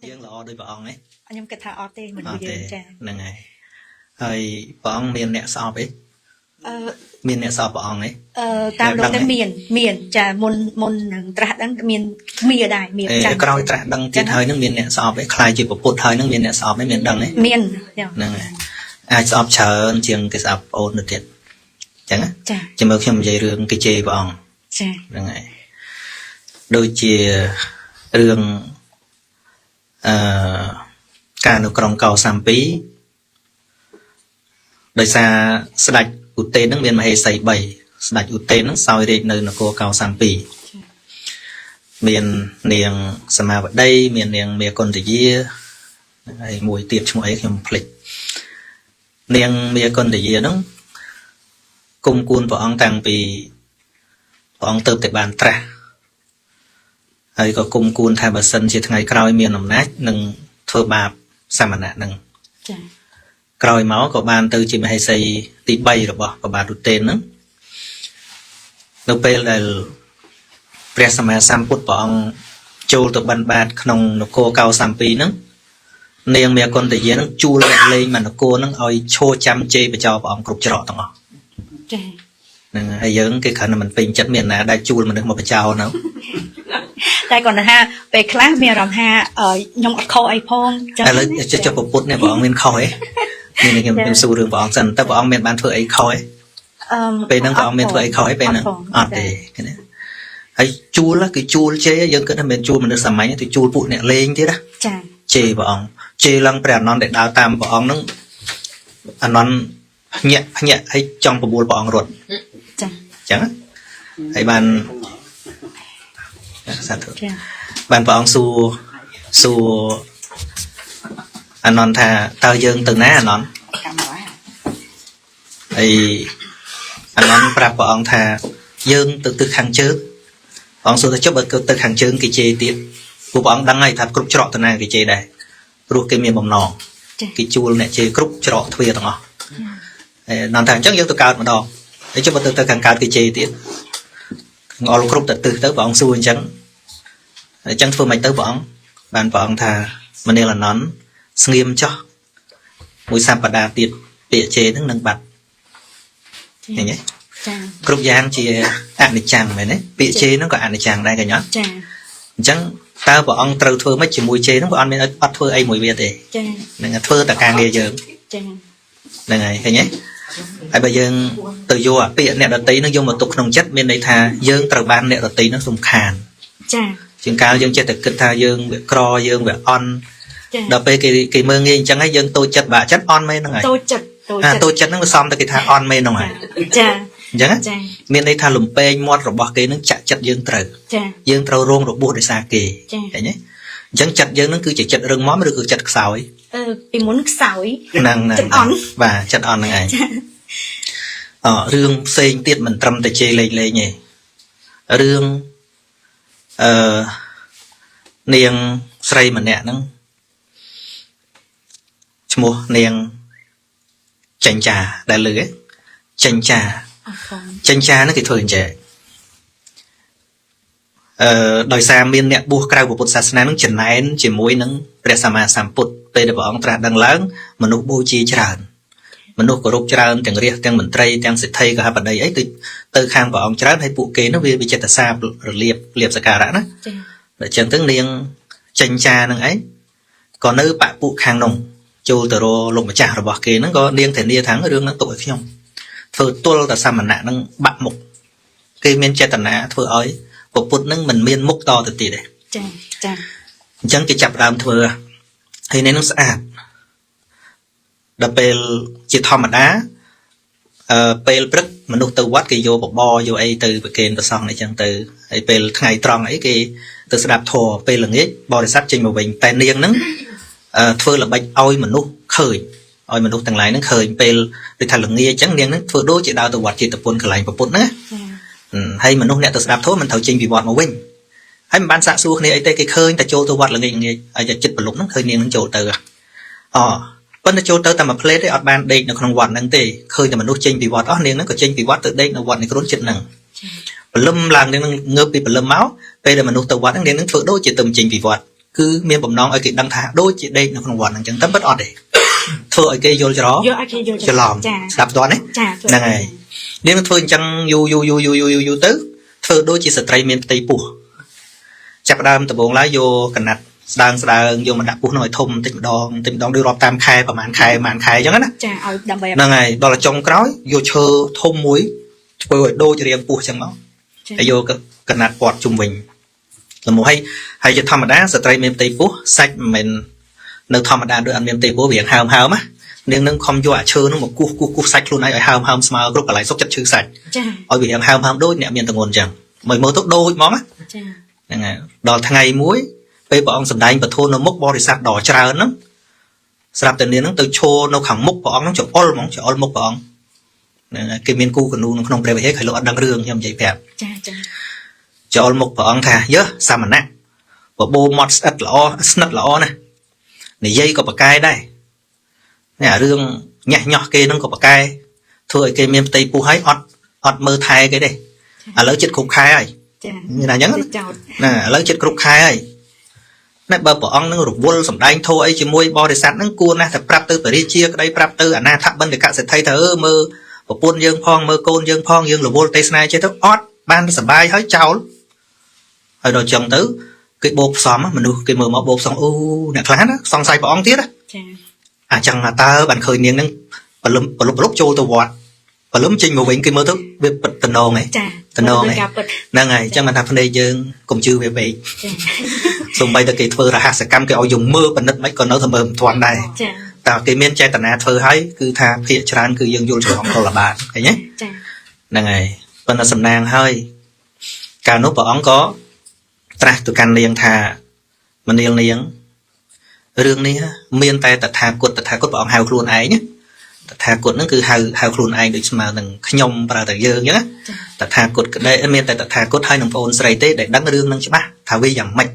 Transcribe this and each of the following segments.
dương là o đôi vợ ấy anh em kịch thà o tê mình bây giờ nè ngày hơi vợ miền nẹt sọp ấy miền nẹt sọp vợ ấy tam đồ tới miền trà môn trà đắng miền mìa đài miền trà coi trà đắng tiết hơi nước miền nẹt sọp ấy khai chỉ một hơi nước miền nẹt sọp ấy miền đắng ấy miền nè ngày ai sọp chờ chiêng cái sọp ôn được thiệt chẳng á chỉ mới khi mà dây rương cái chê vợ nè ngày đôi chia rương cả nước trong cầu sàm pí đời xa sạch út tên nước miền mà hay xây bảy sạch út tên nước sau đây nơi nó cô cầu sàm pí miền niềng sàm mà ở đây miền niềng miền con thì dưa mùi tiệp trong ấy không phịch niềng miền con thì dưa nó cùng cuốn vào ông tăng vì ông tự tại bàn tra hay có cùng cuốn thay bà sân chỉ ngày cày miền nằm nát nâng thưa bạp sa mà nè nâng cày máu của ban từ chỉ mà hay xây tí bay rồi bỏ của bà đút tên nữa đâu bây là presama samput bỏ ông châu từ ban bát không nó cô cao sampi nữa nên mẹ con tự nhiên nó chu lên mà nó cô nó oi chô chăm chê và cho ông cục trọ tao ngọ hay giống cái khả năng mình pin chất miền nào đại chu mình được một cái chào nữa đây còn là ha về class miền làm ha ở nhung khâu ai phong cho một phút này bọn mình khói nên em xu đường bọn dần ta bọn miền ban thưa ấy khói về năng bọn miền thưa ấy khói về năng để cái này hay chu là cái chu chế dân cái miền chu mình được sắm máy thì chu bụi này lên thế đó chê bọn chê lăng bèn non để đào tam bọn nó non nhẹ hay trong một buổi bọn ruột chẳng hay ban ban bọn su anh non thà tao dương từ ná anh non thì anh non prap bọn thà dương từ hàng trước bọn su chấp ở từ hàng trước cái chê tiếp của bọn đăng ngay thật cướp trọ từ này cái chê này rồi cái miệng bầm nọ cái chua này chê cướp trọ thuê tao ngọ non thằng chắc dương từ cao mà đo để cho bọn từ hàng cao cái chê tiếp ngõ lục cướp từ tới bọn su anh chẳng phương mày tới bọn bàn bọn thà mà nên là nón nghiêm cho mũi sam bạc đà tiệt bịa chế nó nâng bạc này nhé group giang chỉ ăn được chàng này đấy bịa chế nó có ăn được chàng đây cái nhá chẳng tao bọn trâu thưa mấy chỉ mùi chế nó bọn mình bắt thưa ai mùi bia để nên là thưa ta càng nghe giờ này này cái nhé ai bây giờ từ vô à bịa nẹt tí nó vô một tục nồng chất bên đây thà dương trâu ban nẹt tí nó dùng khàn chừng cao dương chơi thực thà dương về cro dương về on đợt về cái mơ nghe chẳng ấy dân tôi chật bà chất on mê nó này tôi chật nó xong cái tha on mê nó này chẳng miền đây tha lùm pe mót rồi bỏ cái nó chặt chật dương trâu rôn rồi buộc để xa kì vậy nhé chẳng chật dương nó cứ chỉ chật rừng mó mới được cứ chật sào ấy vì muốn sào ấy năng và chật on này rương xây tiết mình trầm tay chê lên nhỉ rương niềng xây mà nè nó mua niềng chanh trà đại lưới chanh trà nó thì thường trẻ đòi xa miền nẹt buộc cao của Phật giáo nó chỉnh này nó chỉ mối nó để sama samput về để bọn ta đang lớn mà nó bố chi tràn mà nó có rốt tràn tiếng riết tiếng mình tây tiếng sẽ thay cả hai đây ấy từ khang bọn tràn hay bộ kế nó về bị chết ta xa liệp sa cả đã nó để chân tiếng niềng chanh trà nó ấy còn nơi bạn bộ khang nồng châu từ rồi lục mà trả rồi bỏ kế nó có điên thể nia thắng ở đường nó tội không thưa tôi là sao mà nạn nó bạc mục cây miên che tận á thưa ấy bộ phút nó mình miên mục to từ tỷ đấy chẳng cái chập làm thưa thì nên nó sẽ đập pel chỉ thò mặt đá pel rất mà nút từ quát cái vô bọc bo vô ấy từ cái kênh từ xong này chẳng từ ấy pel ngày tròn ấy cái từ sẽ đạp thò pel là nghĩa bo để sát trên một bình tay niên nó thưa là bạch oi mà nút khởi oi mà nút thằng lại nó khởi pel để thành là nghe chẳng niên nó thưa đôi chỉ đào từ quạt chỉ tập quân cái lại một phút nữa hay mà nút nè từ đạp thốt mình thầu trình vì bọt mà win hay mình ban xạ xu này ấy cái khơi ta châu từ quạt là nghe ai giờ chích vào lúc nó khơi niên nó châu từ vẫn là châu từ ta mà play đấy ở ban đây nó không quạt năng tê khơi thì mình nút trình vì bọt đó niên nó có trình vì quạt từ đây nó quạt này có đốn chích năng lâm làng nên ngớp bị lâm máu bây giờ mình nút từ quạt năng niên nó thưa đôi chỉ tầm trình vì bọt cứ miền bầm non ở cái đăng thả đôi chị đây nó còn hoàn chẳng tấm bất ọt để thưa ở cái vô cho đó cho lòng đạp toán đấy này nên nó thôi chẳng du tứ thưa đôi chị sẽ trai miền tây bùa chặt đam tập bốn lá vô cẩn nặt đang vô mà đặt bùa nói thùng tịnh đòn đưa rọp tam khai và màn khai chẳng á này đó là trong cái vô chờ thùng muối rồi đôi cho riêng bùa chẳng máu vô cẩn nặt quạt trung bình là một hay cho thầm đá sẽ trai miền tây bùa sạch mình nơi thầm đá đưa ăn miền tây bùa biển hào má nên nó không vô chơi nó một cú sạch luôn này ở hào smile group lại sốc chất chữ sạch ở biển hào đôi nè miền tây nguồn chẳng mày mơ tốt đôi món á đò thằng ngày muối bây bọn sầm đánh và thôn nó mốc bò thì sạch đỏ trà lắm sạp tiền đến nó từ chô nó khẳng mốc bọn nó chọn all mốc bọn cái miền cu của nó không để hết phải lo ăn đăng rương nhầm dây phèn cho all mốc bọn thà nhớ sao mà nè và bô mót sắt lõ này này dây có bạc cay đây nè rương nhẹ nhọ kia nó có bạc cay thôi cái miền tây pu hái ọt mơ thay cái đây lấy chết khúc khai ấy như là nhắn nè lấy chết khúc khai ấy nè bờ bọn nó rụt buôn sầm đánh thôi ấy chỉ môi bò để sát nó cuốn nè thật prap tư phải đi chia cái đây prap tư na thắp bên để cạn sẽ thay thở mơ và buôn dương phong mơ côn dương phong dương là buôn tây snai chơi thức ót ban sầm bay hái cháo rồi đồ chồng tứ cái bột xóm mình được cái mờ máu bột xong nè khá đó xong say bọn tiết á chẳng là ta bạn khởi niên nâng và lúc trôi tôi vọt và lúc trình một cái mơ thức về tình nôn này tình nôn này năng ngày cho mình làm đây dương cùng chưa về bị xong bây giờ cái thơ là hạt sẽ cam cái ao dùng mưa và đất mấy còn nó thầm mờ toàn này tạo cái miếng chai tận à thơ hái cứ tha phía tràn cứ dương vô rồi không là bạn thấy nhé năng ngày vẫn là sầm nang hơi cả nốt bọn có tra tụi can liền thà mình liền rương này miền tây tật thà cột bọn hào luôn ấy nhé thà cột nó cứ hào luôn ấy được mà đừng nhom và tự dơ nhé tật thà cột đây miền tây tật thà cột hai đồng ôn sài tê để đăng rương năng chứ ba thà vi giảm mạch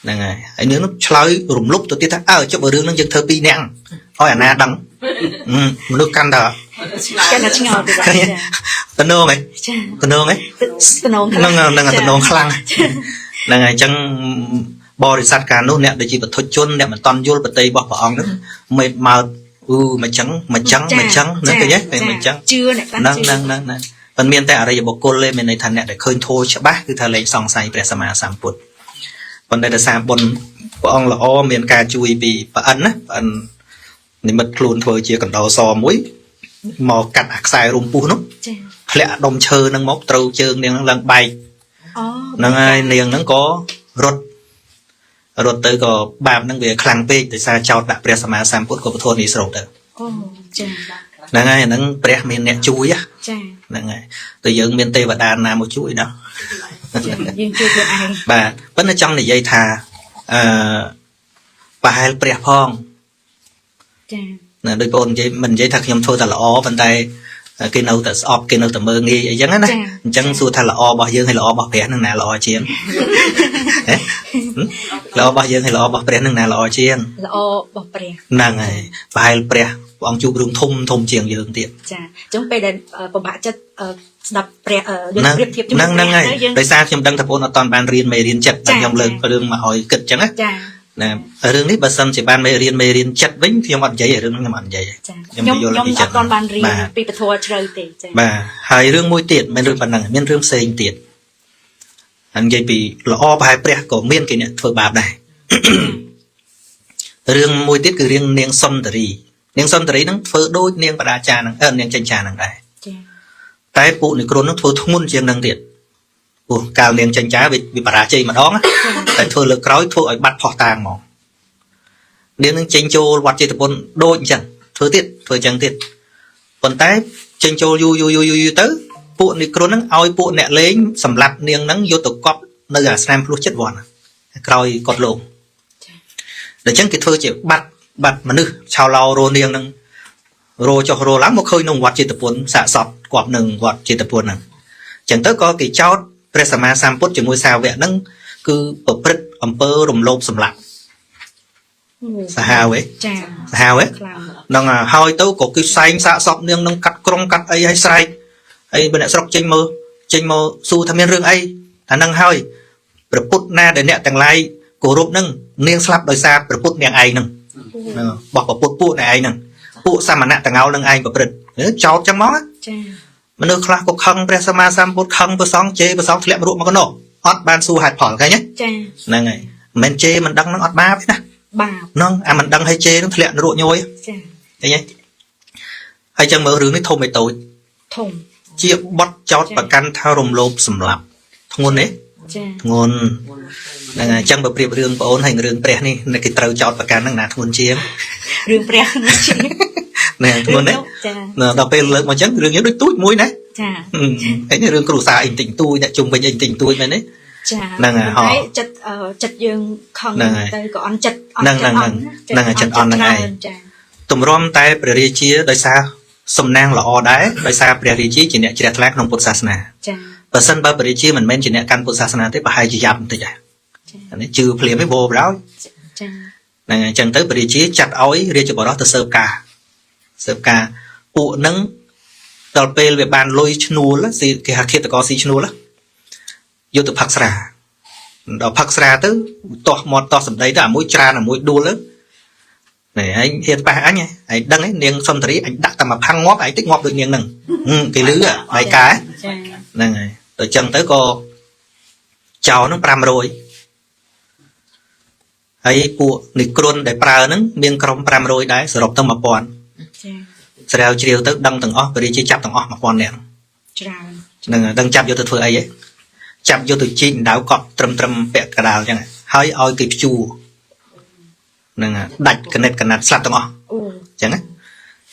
này này ấy nếu nó chơi rùng lúc tôi tiếc ở chỗ bờ rương năng dân thơ pi nẹng thôi na đăng nước can đờ tân nô mày nó khăng là ngày chẳng bò thì sát cả nô nè để chỉ vật thôi chôn nè mà toàn vô vật tây bỏ bỏng đó mày mà trắng nữa cái nhé mày trắng năng phần miền tây ở đây bộ côn lên mình này thành nè để khơi thôi cho bác cứ thay lấy song say để sama sam put còn đây là sam bồn của ông là o miền cà chui bị và ấn á ấn thì mất luôn thôi chỉ cần đầu sò muối mò cắt hạt xài rung pu nó lẹ đông chơi nâng móc trâu chơi nâng lần bay nâng ai niềng nâng có rốt tới có bàm nâng về khăn pe từ xa chào đã pre sama sam put của thôn đi sầu được nâng ai nâng pre miền nẹt chui á nâng ai từ giờ miền tây và đàn làm một chuỗi đó bà vẫn ở trong này dây thà bà hai pre phong nè đôi con dây mình dây thật nhom thôi là ó vấn tay cái nâu tự ọp cái nâu tự mơ nghi ấy chẳng á chẳng xua thay là o bao dương hay là o bao bé nâng nào là o chiên là o bao dương hay là o bao bé nâng nào là o chiên là o bao bé nàng này và hai bé ông chú đường thum chiên dương tiệt chúng bây giờ bộ bạ chất đập bé năng này tại sao chúng đăng thập ôn ở toàn ban riêng mày riêng chặt đang nhom lớn và đường mà hỏi kịch chẳng á nè ở đườngนี้bà sâm chỉ ban mày riêng chặt vĩnh thì ông ăn giấy ở đường nó ăn giấy nhom ở toàn ban riêng bị bật thua trời tệ bà hai đường môi tiệt men đường bàn năng men đường xây tiệt anh dây bị lõ bài pre của miên cái này phơi bạp này đường môi tiết cứ riêng niềng xâm tari nó phơi đôi niềng bà đa cha năng niềng chanh cha năng đây tay phụ này con nó phơi thung muôn chiêng năng tiệt cao niềng chanh cha bị bà đa chơi mà đó tại phơi lực cối phơi ở bắt phò tàng mỏ niềng nó chanh châu quạt chơi tập bồn đôi chẳng phơi chẳng tiệt còn tay chanh châu yu tới phụ này con nó ao phụ nẹt lên sầm lặt niềng nắng vô tục cọp nơi là sam plus chất vòn còi cọt lồng để chẳng kịp phơi chỉ bắt mà nữ chào lao rô niềng nắng rô cho rô lắm một khơi nông quạt chơi tập bồn xả sọt quạt nừng quạt chơi tập bồn nè chẳng tới có cái chót presama samput chỉ môi sao vẽ nắng cứ ở prết pơ rồng lốp sầm lặt sa hào ấy nằng hoi tấu có cái xanh xạ sọt niềng nắng cắt krong cắt ấy hay sai ấy bên này sọc chênh mơ su tham miên rương ấy thằng năng hơi bật put na để nẹt tàng lai គោរពនឹងនាងស្លាប់ដោយសារប្រពុតនាងឯងនឹងបោះប្រពុតពួកនាងឯងនឹងពួកសាមណៈតងោនឹងឯងប្រព្រឹត្តចោតចឹងមកចា មនុស្សខ្លះក៏ខឹងព្រះសម្មាសម្ពុទ្ធខឹងព្រះសង្ឃជេរព្រះសង្ឃធ្លាក់រួចមកកណោះអត់បានសួរហេតុផលឃើញទេ ចា ហ្នឹងហើយមិនមែនជេរមិនដឹងនឹងអត់បាបទេណា បាប ហ្នឹងអាមិនដឹងឲ្យជេរនឹងធ្លាក់នរកញយ ចា ឃើញទេហើយចឹងមើលរឿងនេះធំឯតូច ធំ ជាបត់ចោតប្រកាន់ថារំលោភសម្លាប់ធ្ងន់ទេ ចា ធ្ងន់ហ្នឹងហើយចឹងបើប្រៀបរឿងបងអូនហើយរឿងព្រះនេះគេត្រូវចោតប្រកាន់ហ្នឹងណាធ្ងន់ជាង រឿងព្រះនេះជា ណែធ្ងន់ទេ ចា ដល់ពេលលើកមកចឹងរឿងនេះដូចទូចមួយណា ចា ហើយនេះរឿងគ្រួសារអីតិចតួចអ្នកជុំវិញអីតិចតួចមែនទេ ចា ហ្នឹងហើយហ៎ ហើយចិត្តយើងខឹង ហ្នឹងហើយ ទៅក៏អន់ចិត្ត ហ្នឹងហើយចិត្តអន់ហ្នឹងឯង ចា ទម្រាំតែព្រះរាជាដោយសារសំណាងល្អដែរដោយសារព្រះរាជាជាអ្នកជ្រះថ្លាក្នុងពុទ្ធសាសនា ចា បើសិនបើព្រះរាជាមិនមែនជាអ្នកកាន់ពុទ្ធសាសនាទេប្រហែលជាយ៉ាប់បន្តិចដែរ ចា អានេះជឿភ្លាមឯងវោបរោយ ចា ហ្នឹងហើយអញ្ចឹងទៅព្រះរាជាចាត់ឲ្យរាជបរោះទៅស៊ើបការពួកហ្នឹងដល់ពេលវាបានលុយឈ្នួលស៊ីគេហៅឃាតករស៊ីឈ្នួលយកទៅផឹកស្រាដល់ផឹកស្រាទៅទាស់មាត់ទាស់សម្ដីទៅអាមួយច្រានអាមួយដួលទៅនេះឯងហ៊ានប៉ះអញឯងដឹងឯងនាងសុនតរីអញដាក់តែមកផាំងងាប់ឯងតិចងាប់ដូចនាងហ្នឹងគេលឺហើយកែ ចា ហ្នឹងហើយទៅចឹងទៅក៏ចោលហ្នឹង500ហើយពួកនិគ្រុនដែលប្រើហ្នឹងមានក្រុម500ដែរសរុបទៅ1000 ចា ស្រាវជ្រាវទៅដឹងទាំងអស់បរិជាចាប់ទាំងអស់1000នាក់ ច្រើន ហ្នឹងហើយដឹងចាប់យកទៅធ្វើអីហ៎ចាប់យកទៅជីកដៅកប់ត្រឹមពាក់កដាលចឹងហើយឲ្យគេព្យួរហ្នឹងហើយដាច់កណិតកណាត់ស្លាប់ទាំងអស់ អូ ចឹងណា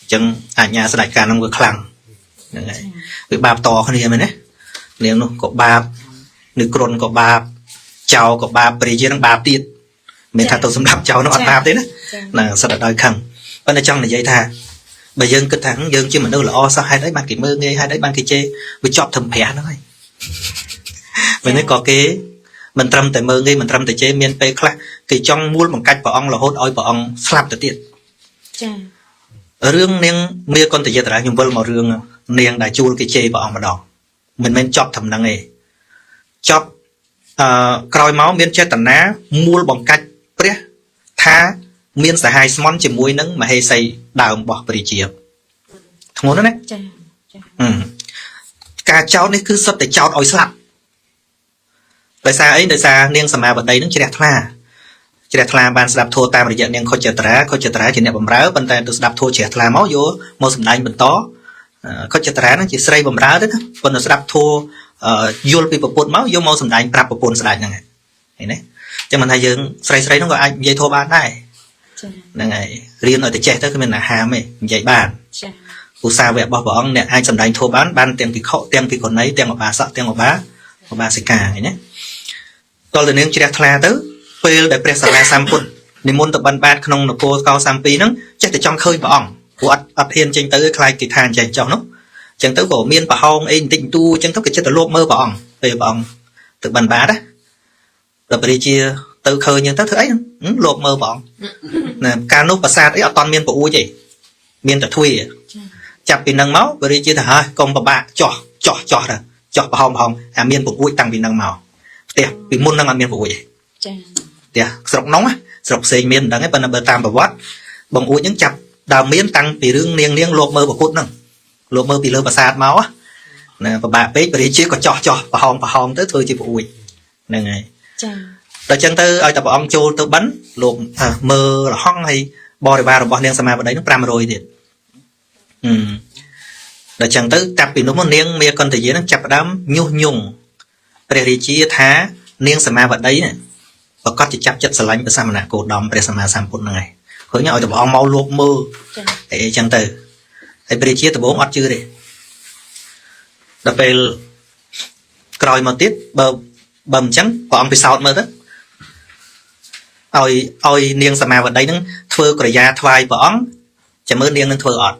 អញ្ចឹងអាជ្ញាស្ដេចការហ្នឹងវាខ្លាំងហ្នឹងហើយវាបាបតគ្នាមែនទេនាងនោះក៏បាបនិគ្រុនក៏បាបចៅក៏បាបបរិជានឹងបាបទៀតមិនថាទៅសម្រាប់ចៅនោះអត់បាបទេណាណាសិតតែដោយខឹងប៉ុន្តែចង់និយាយថាបើយើងគិតថាយើងជាមនុស្សល្អសោះហេតុអីបានគេមើងងាយហេតុអីបានគេជេរវាជាប់ធំព្រះហ្នឹងហើយពេលនេះក៏គេមិនត្រឹមតែមើងងាយមិនត្រឹមតែជេរមានពេលខ្លះគេចង់មូលបង្កាច់ព្រះអង្គរហូតឲ្យព្រះអង្គស្លាប់ទៅទៀត ចា រឿងនាងមាកុន្តយត្រាខ្ញុំវិលមករឿងនាងដែលជួលគេជេរព្រះអង្គម្ដងមិនមែនចប់ត្រឹមហ្នឹងទេចប់ក្រោយមកមានចេតនាមូលបង្កាច់ព្រះថាមានសហាយស្មន់ជាមួយនឹងមហេសីដើមរបស់ព្រះរាជាធ្ងន់ណាស់ណា ចា ចា ការចោទនេះគឺសុទ្ធតែចោទឲ្យស្លាប់ដោយសារអីដោយសារនាងសមាវតីនឹងជ្រះថ្លាបានស្ដាប់ធម៌តាមរយៈនាងខុចត្រាជាអ្នកបម្រើប៉ុន្តែទៅស្ដាប់ធម៌ជ្រះថ្លាមកយកមកសម្ដែងបន្តខុចត្រានឹងជាស្រីបម្រើទេណាប៉ុន្តែស្ដាប់ធម៌យល់ពីប្រពុតមកយកមកសម្ដែងប្រាប់ប្រពន្ធស្ដេចហ្នឹងឃើញទេចឹងមិនថាយើងស្រីហ្នឹងក៏អាចនិយាយធម៌បានដែរ ចា ហ្នឹងហើយរៀនឲ្យតែចេះទៅគឺមានអាហាមទេនិយាយបាន ចា ឧស្សាហ៍វៈរបស់ព្រះអង្គអ្នកអាចសម្ដែងធម៌បានទាំងភិក្ខុទាំងភិក្ខុនីទាំងឧបាសកទាំងឧបាសិកាឃើញទេតលទៅនាងជ្រះថ្លាទៅពេលដែលព្រះសម្មាសម្ពុទ្ធនិមន្តទៅបិណ្ឌបាតក្នុងនគរកោ32ហ្នឹងចេះតែចង់ឃើញព្រះអង្គព្រោះអត់ហ៊ានចេញទៅខ្លាចគេថាអញ្ចឹងចុះនោះអញ្ចឹងទៅក៏មានប្រហោងអីបន្តិចបន្តួចអញ្ចឹងទៅក៏ចិត្តទៅលោកមើលព្រះអង្គពេលព្រះអង្គទៅបិណ្ឌបាតណាដល់ព្រះរាជាទៅឃើញអញ្ចឹងទៅធ្វើអីលោកមើលព្រះអង្គណាកាលនោះប្រាសាទអីអត់តាន់មានប្រអួចទេមានតែទ្វារចាប់ពីនឹងមកព្រះរាជាថាហើយកុំពិបាកចោះប្រហោងអាមានប្រអួចតាំងពីនឹងមកផ្ទះពីមុននឹងអត់មានប្រអួចទេ ចា ផ្ទះស្រុកនងស្រុកផ្សេងមានមិនដឹងទេប៉ុន្តែបើតាមប្រវត្តិបងអួចហ្នឹងចាប់ដើមមានតាំងពីរឿងនាងលោកមើលប្រពុតហ្នឹងលោកមើលពីលើប្រាសាទមកណាពិបាកពេកព្រះរាជាក៏ចោះប្រហោងទៅធ្វើជាប្រអួចហ្នឹងហើយ ចា ដល់ចឹងទៅឲ្យតែព្រះអង្គចូលទៅបិណ្ឌលោកមើលរហ័ងហើយបរិវាររបស់នាងសមាបតីហ្នឹង500ទៀតដល់ចឹងទៅតាប់ពីនោះមកនាងមាកុន្តយាហ្នឹងចាប់ផ្ដើមញុះញង់ព្រះរាជាថានាងសមាបតីហ្នឹងប្រកាសជាចាប់ចិត្តស្រឡាញ់ព្រះសមណគោតមព្រះសម្មាសម្ពុទ្ធហ្នឹងហើយឃើញឲ្យតែព្រះអង្គមកលោកមើលអីចឹងទៅហើយព្រះរាជាដំបូងអត់ជឿទេដល់ពេលក្រោយមកទៀតបើមិនចឹងព្រះអង្គពិសោធន៍មើលទៅឲ្យនាងសមាវតីនឹងធ្វើក្រយាថ្វាយព្រះអង្គចាំមើលនាងនឹងធ្វើអត់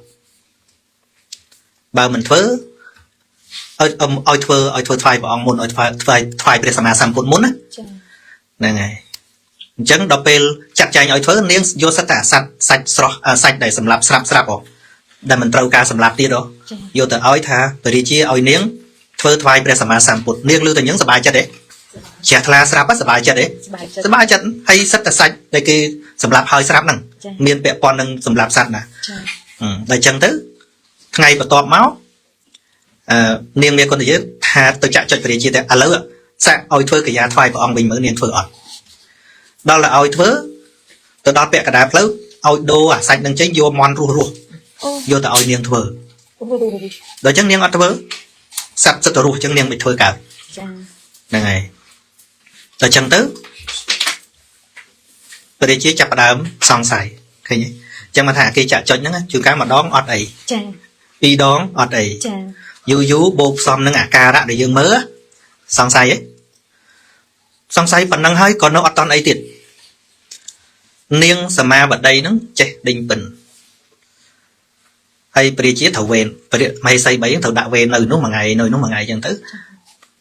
បើមិនធ្វើឲ្យធ្វើថ្វាយព្រះអង្គមុនឲ្យថ្វាយព្រះសម្មាសម្ពុទ្ធមុនណា ចា ហ្នឹងហើយអញ្ចឹងដល់ពេលចាត់ចែងឲ្យធ្វើនាងយកសិតតែសាច់ស្រស់សាច់ដែលសម្រាប់ស្រាប់ដែលមិនត្រូវការសម្រាប់ទៀតយកទៅឲ្យថាព្រះរាជាឲ្យនាងធ្វើថ្វាយព្រះសម្មាសម្ពុទ្ធនាងឮតែញឹងសប្បាយចិត្តទេ ជាថ្លាស្រាប់សบายចិត្តទេសบายចិត្តហើយសិតតែសាច់ដែលគេសម្រាប់ហើយស្រាប់ហ្នឹងមានពាក់ព័ន្ធនឹងសម្រាប់សត្វណាតែអញ្ចឹងទៅថ្ងៃបន្ទាប់មកនាងមានគុណយាថាទៅចាក់ចុចពរាជាតែឥឡូវសាក់ឲ្យធ្វើកិរិយាថ្វាយព្រះអង្គវិញមើលនាងធ្វើអត់ដល់តែឲ្យធ្វើទៅដល់ពាក់កណ្ដាលផ្លូវឲ្យដូរអាសាច់នឹងចេញយកមន់រស់យកទៅឲ្យនាងធ្វើដល់អញ្ចឹងនាងអត់ធ្វើសត្វសិតទៅរស់អញ្ចឹងនាងមិនធ្វើកើតហ្នឹងហើយដល់អញ្ចឹងទៅពរាជាចាប់ផ្ដើមសង្ស័យឃើញទេអញ្ចឹងមកថាគេចាក់ចុចហ្នឹងជួនកាលម្ដងអត់អីចាពីរដងអត់អីចាយូបូកផ្សំនឹងអាការៈដែលយើងមើលសង្ស័យហ៎សង្ស័យប៉ុណ្ណឹងហើយក៏នៅអត់តន់អីទៀតនាងសមាបតីហ្នឹងចេះដេញពិនហើយព្រះជាត្រូវវេនព្រះមហេសី3ហ្នឹងត្រូវដាក់វេននៅនោះមួយថ្ងៃនៅនោះមួយថ្ងៃអញ្ចឹងទៅ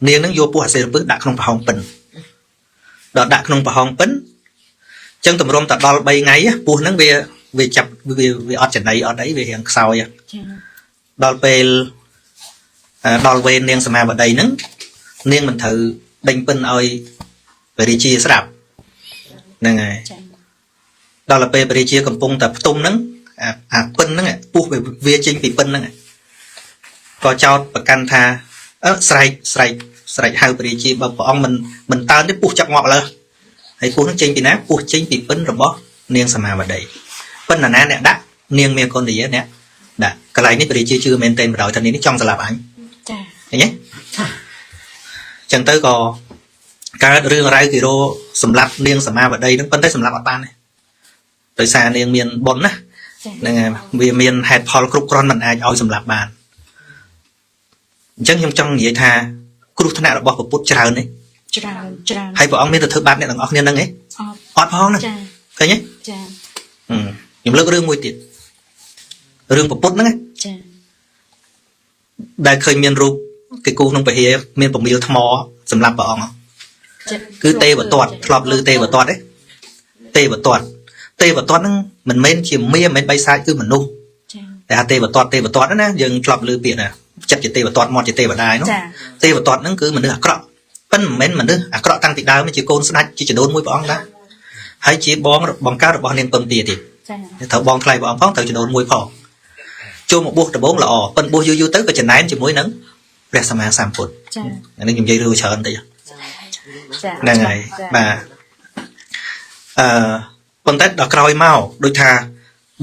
នាងហ្នឹងយកពោះអាសេរពឹសដាក់ក្នុងប្រហោងពិនដល់ដាក់ក្នុងប្រហោងពិនអញ្ចឹងតម្រុំតែដល់3ថ្ងៃពោះហ្នឹងវាចាប់វាអត់ចំណៃអត់អីវារៀងខ្សោយដល់ពេលដល់វេននាងសមាបតីហ្នឹងនាងមិនត្រូវដេញពិនឲ្យព្រះជាស្ដាប់ហ្នឹងហើយដល់ពេលព្រះជាកំពុងតែផ្ទុំហ្នឹងអាពិនហ្នឹងពុះវាចេញពីពិនហ្នឹងក៏ចោតប្រកាន់ថាស្រែកហៅព្រះជាបើព្រះអង្គមិនតើទេពុះចាប់ងាប់ឥឡូវហើយពុះហ្នឹងចេញពីណាពុះចេញពីពិនរបស់នាងសមាបតីពិនណាអ្នកដាក់នាងមានកុនយាអ្នកដាក់កន្លែងនេះព្រះជាជឿមែនទែនបដ ாய் ថានេះចង់ស្លាប់អញចាឃើញទេចឹងទៅក៏កើតរឿងរ៉ាវគីឡូសម្រាប់នាងសមាបតីហ្នឹងប៉ុន្តែសម្រាប់អត់បានទេដោយសារនាងមានបុណ្យណាហ្នឹងហើយវាមានហេតុផលគ្រប់គ្រាន់មិនអាចឲ្យសម្រាប់បានអញ្ចឹងខ្ញុំចង់និយាយថាគ្រោះថ្នាក់របស់ពុទ្ធច្រើនទេច្រើនហើយព្រះអង្គមានទៅធ្វើបាបអ្នកទាំងអស់គ្នាហ្នឹងឯងអត់ផងហ្នឹងឃើញទេចាខ្ញុំលើករឿងមួយទៀតរឿងពុទ្ធហ្នឹងចាដែលឃើញមានរូបគេគូក្នុងពហិយមានពមៀលថ្មសម្រាប់ព្រះអង្គគឺទេវទត្តធ្លាប់ឮទេវទត្តទេទេវទត្តហ្នឹងមិនមែនជាមាមិនមែនបិសាចគឺមនុស្សតែថាទេវទត្តណាយើងធ្លាប់ឮពាក្យណាចិត្តជាទេវទត្តមាត់ជាទេវតាហ្នឹងទេវទត្តហ្នឹងគឺមនុស្សអាក្រក់ប៉ិនមិនមែនមនុស្សអាក្រក់តាំងពីដើមជាកូនស្ដេចជាចំនួនមួយព្រះអង្គដែរហើយជាបង្កើតរបស់នាងពងទាទៀតត្រូវបងថ្លៃព្រះអង្គផងត្រូវចំនួនមួយផងចូលមកបួសដំបូងល្អប៉ិនបួសយូរទៅក៏ចំណែនជាមួយនឹងព្រះសម្មាសម្ពុទ្ធអានេះខ្ញុំនិយាយរឿងច្រើនតិចហ្នឹងហើយបាទប៉ុន្តែដល់ក្រោយមកដូចថា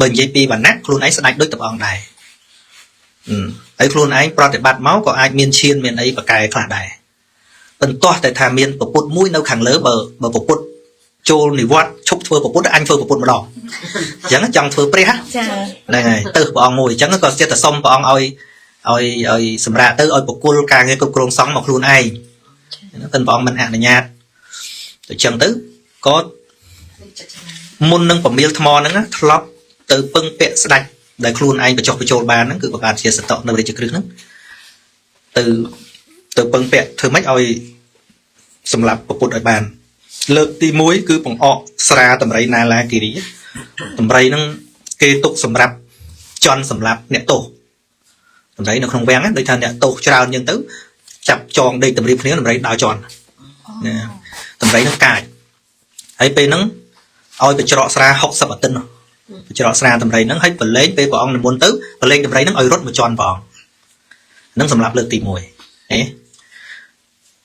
បើនិយាយពីវណ្ណៈខ្លួនឯងស្ដេចដូចព្រះអង្គដែរហើយខ្លួនឯងប្រតិបត្តិមកក៏អាចមានឈានមានអីប្រកែខ្លះដែរបន្ទាស់តែថាមានពពុទ្ធមួយនៅខាងលើបើពពុទ្ធចូលនិវត្តឈប់ធ្វើពពុទ្ធអញធ្វើពពុទ្ធម្ដងអញ្ចឹងចង់ធ្វើព្រះហ្នឹងហើយទៅព្រះអង្គមួយអញ្ចឹងក៏ចិត្តតែសុំព្រះអង្គឲ្យសម្រាប់ទៅឲ្យបកគលការងារគ្រប់គ្រងសង្ឃមកខ្លួនឯងតែព្រះអង្គមិនអនុញ្ញាតអញ្ចឹងទៅក៏មុននឹងពមៀលថ្មហ្នឹងធ្លាប់ទៅពឹងពាក់ស្ដាច់ដែលខ្លួនឯងបញ្ចុះបញ្ចូលបានហ្នឹងគឺប្រកាសជាសតៈនៅរាជក្រឹសហ្នឹងទៅពឹងពាក់ធ្វើម៉េចឲ្យសម្រាប់ពុទ្ធឲ្យបានលើកទី1គឺបង្អកស្រាតម្រៃណាឡាគិរីតម្រៃហ្នឹងគេទុកសម្រាប់ជន់សម្រាប់អ្នកទោសតម្រៃនៅក្នុងវាំងដូចថាអ្នកទោសច្រើនអញ្ចឹងទៅចាប់ចងដេកតម្រៀបគ្នាតម្រៃដើរជន់តម្រៃហ្នឹងកាចហើយពេលហ្នឹងឲ្យបច្រកស្រា60អាទិត្យបច្រកស្រាតម្រៃហ្នឹងឲ្យប្រឡែងពេលព្រះអង្គនិមន្តទៅប្រឡែងតម្រៃហ្នឹងឲ្យរត់មកជន់ព្រះអង្គហ្នឹងសម្រាប់លើកទី1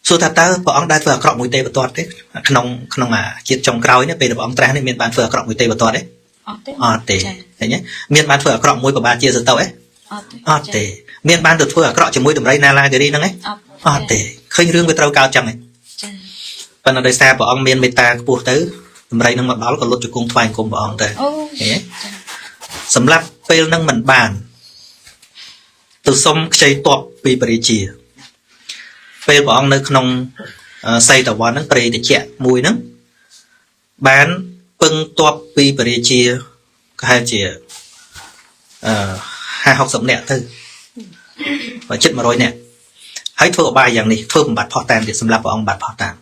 សួរថាតើព្រះអង្គដែលធ្វើអាក្រក់មួយទេវទត្តទេក្នុងអាជាតិចុងក្រោយនេះពេលព្រះអង្គត្រាស់នេះមានបានធ្វើអាក្រក់មួយទេវទត្តទេអត់ទេឃើញទេមានបានធ្វើអាក្រក់មួយប្របាទជាសតោទេអត់ទេមានបានទៅធ្វើអាក្រក់ជាមួយតម្រៃណាឡាគិរីហ្នឹងទេអត់ទេឃើញរឿងវាត្រូវកើតចឹងទេប៉ុន្តែដោយសារព្រះអង្គមានមេត្តាខ្ពស់ទៅតម្រៃនឹងមកដល់ក៏លុតជង្គង់ថ្វាយអង្គមព្រះអង្គទៅសម្រាប់ពេលហ្នឹងមិនបានទៅសុំខ្ចីទ័ពពីព្រះរាជាពេលព្រះអង្គនៅក្នុងសីតវ័នហ្នឹងព្រៃតិចមួយហ្នឹងបានពឹងទ័ពពីព្រះរាជាក៏ហៅជា50-60 នាក់ទៅបើជិត100នាក់ហើយធ្វើអបាយយ៉ាងនេះធ្វើបំបត្តិផោះតាមទៀតសម្រាប់ព្រះអង្គបំបត្តិផោះតាម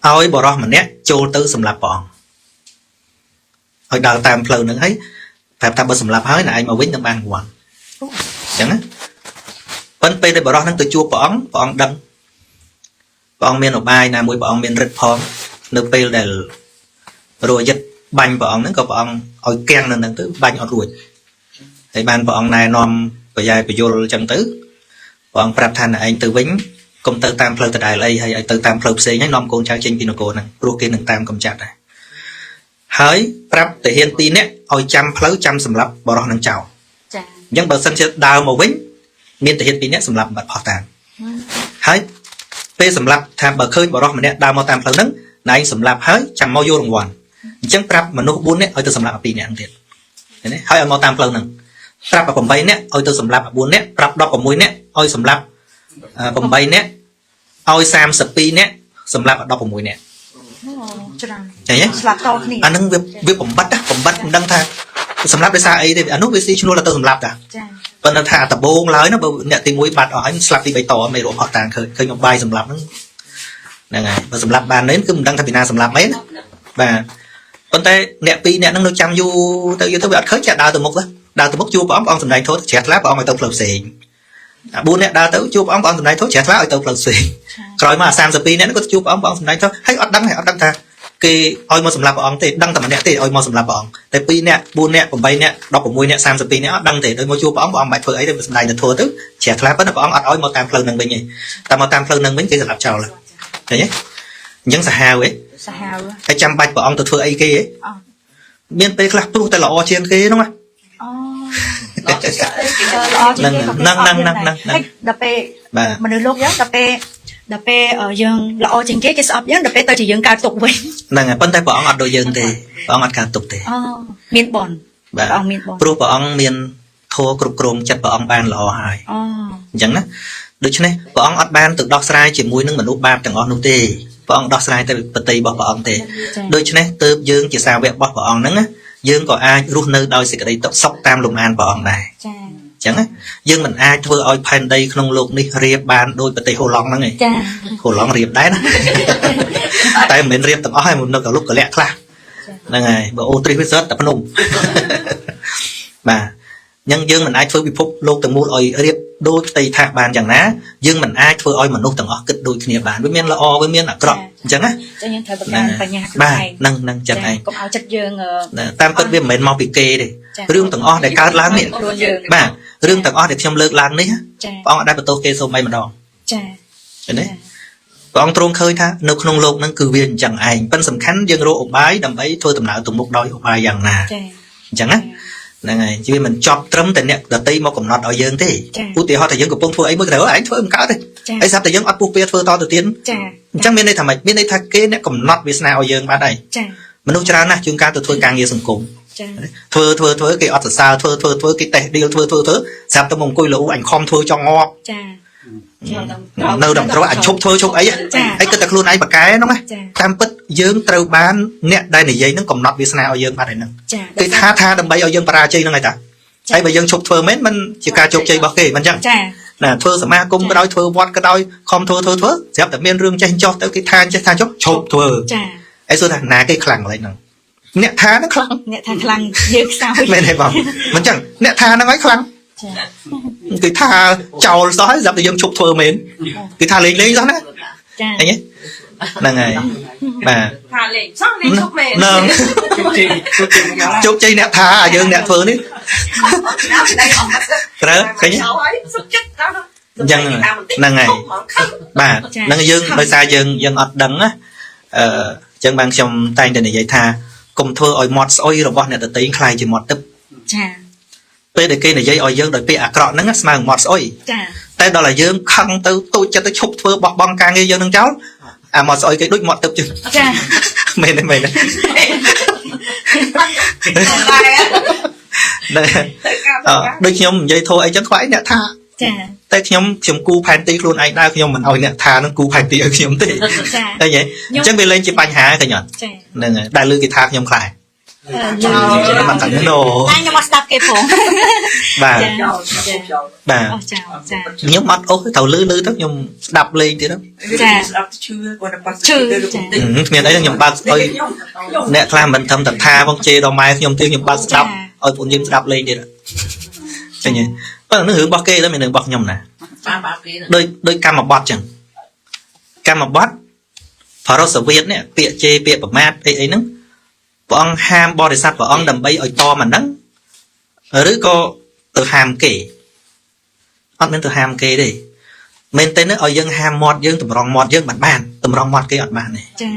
ឲ្យបរោះម្នាក់ចូលទៅសម្រាប់ព្រះអង្គឲ្យដើរតាមផ្លូវហ្នឹងហើយប្រាប់ថាបើសម្រាប់ហើយណែឯងមកវិញនឹងបានរង្វាន់អញ្ចឹងណាប៉ុន្តែពេលដែលបរោះហ្នឹងទៅជួបព្រះអង្គដឹង ព្រះអង្គមានឧបាយណាមួយព្រះអង្គមានរិទ្ធផងនៅពេលដែលរយិតបាញ់ព្រះអង្គហ្នឹងក៏ព្រះអង្គឲ្យគាំងនៅហ្នឹងទៅបាញ់អត់រួចហើយបានព្រះអង្គណែនាំប្រយាយបញ្យលអញ្ចឹងទៅព្រះអង្គប្រាប់ថាឯងទៅវិញកុំទៅតាមផ្លូវដដែលអីហើយឲ្យទៅតាមផ្លូវផ្សេងហើយនាំកូនចៅចេញពីនគរហ្នឹងព្រោះគេនឹងតាមកំចាត់ដែរហើយប្រាប់ទាហាន2នាក់ឲ្យចាំផ្លូវចាំសម្រាប់បរោះនឹងចោលចាអញ្ចឹងបើសិនជាដើរមកវិញមានទាហាន2នាក់សម្រាប់បាត់ផោះតាមហើយពេលសម្រាប់ថាបើឃើញបរោះម្នាក់ដើរមកតាមផ្លូវហ្នឹងណៃសម្រាប់ហើយចាំមកយករង្វាន់អញ្ចឹងប្រាប់មនុស្ស4នាក់ឲ្យទៅសម្រាប់2នាក់ហ្នឹងទៀតឃើញទេហើយឲ្យមកតាមផ្លូវហ្នឹងប្រាប់8នាក់ឲ្យទៅសម្រាប់4នាក់ប្រាប់16នាក់ឲ្យសម្រាប់8នាក់ឲ្យ32នាក់សម្រាប់16នាក់ច្រើនឃើញទេស្លាប់តគ្នាអាហ្នឹងវាបំបត្តិមិនដឹងថាសម្រាប់ដោយសារអីទេអានោះវាស៊ីឈ្នួលទៅសម្រាប់តាចាប៉ុន្តែថាដំបូងឡើយណាបើអ្នកទី1បាត់អស់ហើយស្លាប់ទី3តមិនរកផោះតាំងឃើញបាយសម្រាប់ហ្នឹងហើយបើសម្រាប់បាននេះគឺមិនដឹងថាពីណាសម្រាប់មែនបាទប៉ុន្តែអ្នក2នាក់ហ្នឹងនៅចាំយូរទៅវាអត់ឃើញចាដើរទៅមុខជួបព្រះអង្គសម្ដែងធម៌ជ្រះថ្លាព្រះអង្គឲ្យទៅផ្លូវផ្សេង4នាក់ដើរទៅជួបព្រះអង្គសម្ដែងធម៌ជ្រះថ្លាឲ្យទៅផ្លូវផ្សេងក្រោយមក32នាក់ហ្នឹងក៏ជួបព្រះអង្គសម្ដែងធម៌ហើយអត់ដឹងថាគេឲ្យមកសម្រាប់ព្រះអង្គទេដឹងតែម្នាក់ទេឲ្យមកសម្រាប់ព្រះអង្គតែ2នាក់4នាក់8នាក់16នាក់32នាក់អត់ដឹងទេដោយមកជួបព្រះអង្គមិនបាច់ធ្វើអីទេសម្ដែងតែធម៌ទៅជ្រះថ្លាប៉ុន្តែព្រះអង្គអត់ឲ្យមកតាមផ្លូវហ្នឹងវិញទេតែមកតាមផ្លូវហ្នឹងវិញគេសម្រាប់ចោលឃើញទេអញ្ចឹងសាហាវហើយចាំបាច់ព្រះអង្គទៅធ្វើអីគេមានពេលខ្លះព្រោះតែល្អជាងគេហ្នឹងណាល្អជាងគេដល់ពេលមនុស្សលោកយ៉ាងដល់ពេលយើងល្អជាងគេស្អប់យើងដល់ពេលទៅជាយើងកើតទុកវិញហ្នឹងហើយប៉ុន្តែព្រះអង្គអត់ដូចយើងទេព្រះអង្គអត់កើតទុកទេមានបនព្រះអង្គមានបនព្រោះព្រះអង្គមានធម៌គ្រប់គ្រងចិត្តព្រះអង្គបានល្អហើយអញ្ចឹងណាដូច្នេះព្រះអង្គអត់បានទៅដោះស្រាយជាមួយនឹងមនុស្សបាបទាំងអស់នោះទេព្រះអង្គដោះស្រាយតែបតីរបស់ព្រះអង្គទេដូច្នេះទើបយើងជាសាវករបស់ព្រះអង្គហ្នឹងណាយើងក៏អាចរស់នៅដោយសេចក្តីសុខតាមលំអានព្រះអង្គដែរចា៎អញ្ចឹងណាយើងមិនអាចធ្វើឲ្យផែនដីក្នុងโลกនេះរៀបបានដោយប្រទេសហូឡង់ហ្នឹងទេចា៎ហូឡង់រៀបដែរណាតែមិនមែនរៀបទាំងអស់ហើយនៅកលុកកលាក់ខ្លះហ្នឹងហើយបើអូទ្រីសវាសតែភ្នំបាទអញ្ចឹងយើងមិនអាចធ្វើពិភពលោកទាំងមូលឲ្យរៀបដូចផ្ទៃថាសបានយ៉ាងណាយើងមិនអាចធ្វើឲ្យមនុស្សទាំងអស់គិតដូចគ្នាបានវាមានល្អវាមានអាក្រក់អញ្ចឹងណាចឹងយើងត្រូវបង្កើនបញ្ញាខ្លួនឯងបាទហ្នឹងចឹងឯងកុំឲ្យចិត្តយើងតាមពិតវាមិនមែនមកពីគេទេរឿងទាំងអស់ដែលកើតឡើងនេះបាទរឿងទាំងអស់ដែលខ្ញុំលើកឡើងនេះព្រះអង្គអត់ដែលបន្ទោសគេសូម្បីម្ដងចា៎ឃើញទេព្រះអង្គទ្រង់ឃើញថានៅក្នុងโลกហ្នឹងគឺវាអញ្ចឹងឯងប៉ុន្តែសំខាន់យើងរកឧបាយដើម្បីធ្វើដំណើរទៅមុខដោយឧបាយយ៉ាងណាចា៎អញ្ចឹងណាហ្នឹងហើយជាមិនចប់ត្រឹមតែអ្នកដតីមកកំណត់ឲ្យយើងទេឧទាហរណ៍ថាយើងកំពុងធ្វើអីមួយត្រូវឯងធ្វើមិនកើតទេហើយស្រាប់តែយើងអត់ពុះពៀធ្វើតទៅទៀតអញ្ចឹងមានន័យថាម៉េចមានន័យថាគេអ្នកកំណត់វាសនាឲ្យយើងបានហើយមនុស្សច្រើនណាស់ជួនកាលទៅធ្វើការងារសង្គមធ្វើគេអត់សរសើរធ្វើគេតេះឌីលធ្វើស្រាប់តែមកអង្គុយលូអញខំធ្វើចង់ងាប់នៅដំត្រអញឈប់ធ្វើឈប់អីហើយគិតតែខ្លួនឯងបកែហ្នឹងណាតាមពិតយើងត្រូវបានអ្នកដែលនិយាយហ្នឹងកំណត់វាសនាឲ្យយើងបាត់ហើយហ្នឹងគេថាដើម្បីឲ្យយើងបរាជ័យហ្នឹងហើយតាហើយបើយើងឈប់ធ្វើមែនមិនជាការជោគជ័យរបស់គេមិនអញ្ចឹងណាធ្វើសមាគមក៏ដោយធ្វើវត្តក៏ដោយខំធ្វើស្រាប់តែមានរឿងចេះចោះទៅគេថាចេះថាចោះឈប់ធ្វើហើយសួរថាណាគេខ្លាំងកន្លែងហ្នឹងអ្នកថាហ្នឹងខ្លាំងយើងខ្សោយមែនទេបងមិនអញ្ចឹងអ្នកថាហ្នឹងហើយខ្លាំងគេថាចោលសោះហើយស្រាប់តែយើងឈប់ធ្វើមែនគេថាលេងសោះណាចាឃើញទេហ្នឹងហើយបាទថាលេងសោះលេងឈប់មែនហ្នឹងជោគជ័យអ្នកថាយើងអ្នកធ្វើនេះត្រូវឃើញទេសុខចិត្តដល់អញ្ចឹងហ្នឹងហើយបាទហ្នឹងយើងដោយសារយើងអត់ដឹងណាអញ្ចឹងបានខ្ញុំតែងតែនិយាយថាកុំធ្វើឲ្យមាត់ស្អុយរបស់អ្នកដទៃខ្លាយជាមាត់ទឹកចាពេលដែលគេនិយាយឲ្យយើងដោយពាក្យអាក្រក់ហ្នឹងស្មើនឹងមាត់ស្អុយចាតែដល់តែយើងខឹងទៅតូចចិត្តទៅឈប់ធ្វើបោះបង់ការងារយើងនឹងចោលអាមាត់ស្អុយគេដូចមាត់ទឹកចឹងចាមែនទេមែនទេដូចខ្ញុំនិយាយធោះអីចឹងខ្វាយអ្នកថាចាតែខ្ញុំគូផែនទីខ្លួនឯងដែរខ្ញុំមិនឲ្យអ្នកថានឹងគូផែនទីឲ្យខ្ញុំទេចាតែអញ្ចឹងវាលែងជាបញ្ហាឃើញអត់ហ្នឹងហើយដែលលើគេថាខ្ញុំខ្លាចខ្ញុំអត់ស្ដាប់គេផងបាទបាទចាខ្ញុំអត់អូសត្រូវលឺទៅខ្ញុំស្ដាប់លេងទៀតចាស្ដាប់ឈឺគាត់ទៅឈឺគ្មានអីខ្ញុំបើកឲ្យអ្នកខ្លះមិនធំតថាផងជេរដល់ម៉ែខ្ញុំទៀតខ្ញុំបើកស្ដាប់ឲ្យបងយើងស្ដាប់លេងទៀតឃើញទេប៉ុន្តែនឹងរឿងរបស់គេទៅមានរឿងរបស់ខ្ញុំណាបាទគេដូចកម្មបត្តិចឹង កម្មបត្តិផរសវិទ្យនេះពាក្យជេរពាក្យប្រមាថអីហ្នឹងព្រះអង្គហាមបរិស័ទព្រះអង្គដើម្បីឲ្យតមកហ្នឹងឬក៏ទៅហាមគេអត់មានទៅហាមគេទេមែនទេឲ្យយើងហាមមាត់យើងតម្រង់មាត់យើងបានតម្រង់មាត់គេអត់បានទេ ចា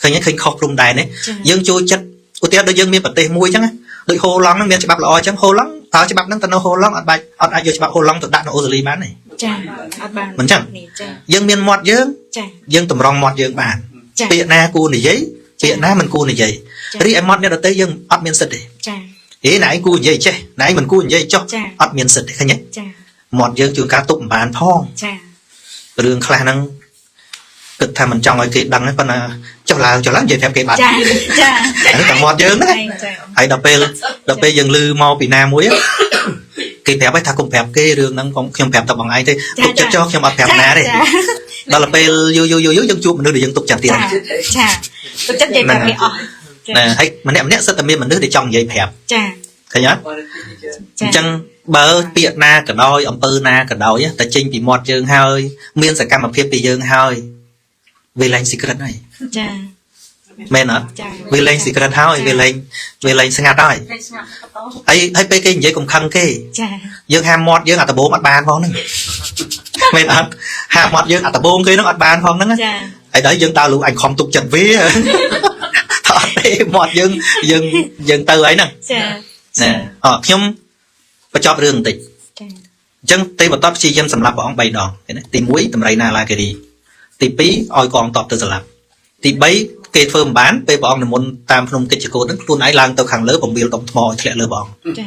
ឃើញខុសព្រំដែនទេយើងចូលចិត្តឧទាហរណ៍ដូចយើងមានប្រទេសមួយអញ្ចឹងដូចហូឡង់ហ្នឹងមានច្បាប់ល្អអញ្ចឹងហូឡង់តើច្បាប់ហ្នឹងទៅនៅហូឡង់អត់អាចយកច្បាប់ហូឡង់ទៅដាក់នៅអូស្ត្រាលីបានទេ ចាអត់បាន មិនចឹង ចា យើងមានមាត់យើង ចា យើងតម្រង់មាត់យើងបាន ចា ពាក្យណាគួរនិយាយពាក្យណាមិនគួរនិយាយរីឯមាត់អ្នកដទៃយើងអត់មានសិទ្ធិទេ ចា ហេណែឯងគួរនិយាយចេះណែឯងមិនគួរនិយាយចុះអត់មានសិទ្ធិទេឃើញទេ ចា មាត់យើងជួនកាលទុកមិនបានផង ចា រឿងខ្លះហ្នឹងគិតថាមិនចង់ឲ្យគេដឹងទេប៉ុន្តែចុះឡើងនិយាយប្រាប់គេបាត់ ចាចា ហ្នឹងតែមាត់យើងហ្នឹង ចា ហើយដល់ពេលយើងឮមកពីណាមួយគេប្រាប់ឲ្យថាកុំប្រាប់គេរឿងហ្នឹងខ្ញុំប្រាប់តែបងឯងទេទុកចិត្តចុះខ្ញុំអត់ប្រាប់ណាទេដល់ពេលយូរយើងជួបមនុស្សដែលយើងទុកចិត្តទៀត ចាទុកចិត្តនិយាយប្រាប់គេអស់ ណាហើយម្នាក់សិតតែមានមនុស្សដែលចង់និយាយប្រាប់ ចា ឃើញអត់អញ្ចឹងបើពាក្យណាក៏ដោយអំពើណាក៏ដោយតែចេញពីមាត់យើងហើយមានសកម្មភាពពីយើងហើយវាលែង secret ហើយ ចា មែនអត់វាលែង secret ហើយវាលែងស្ងាត់ហើយ Hãy subscribe cho kênh Ghiền Mì Gõ ហើយពេលគេនិយាយកុំខឹងគេ ចា យើងហាមមាត់យើងអត់ដបងអត់បានផងហ្នឹងមែនអត់ហាមមាត់យើងអត់ដបងគេហ្នឹងអត់បានផងហ្នឹង ចា ហើយដល់យើងដើរលូអញខំទុកចិត្តវាថាអត់ទេមាត់យើងទៅហើយហ្នឹង ចា ណែខ្ញុំបញ្ចប់រឿងបន្តិច ចា អញ្ចឹងទេវតតព្យាយាមសម្លាប់ព្រះអង្គ3ដងឃើញទេទី1តម្រៃណាឡាគិរីទី2ឲ្យកងតបទៅសម្លាប់ទី3គេធ្វើមិនបានពេលព្រះអង្គនិមន្តតាមភ្នំកិច្ចកោតហ្នឹងខ្លួនឯងឡើងទៅខាងលើបំពេញដុំថ្មឲ្យធ្លាក់លើព្រះអង្គ ចា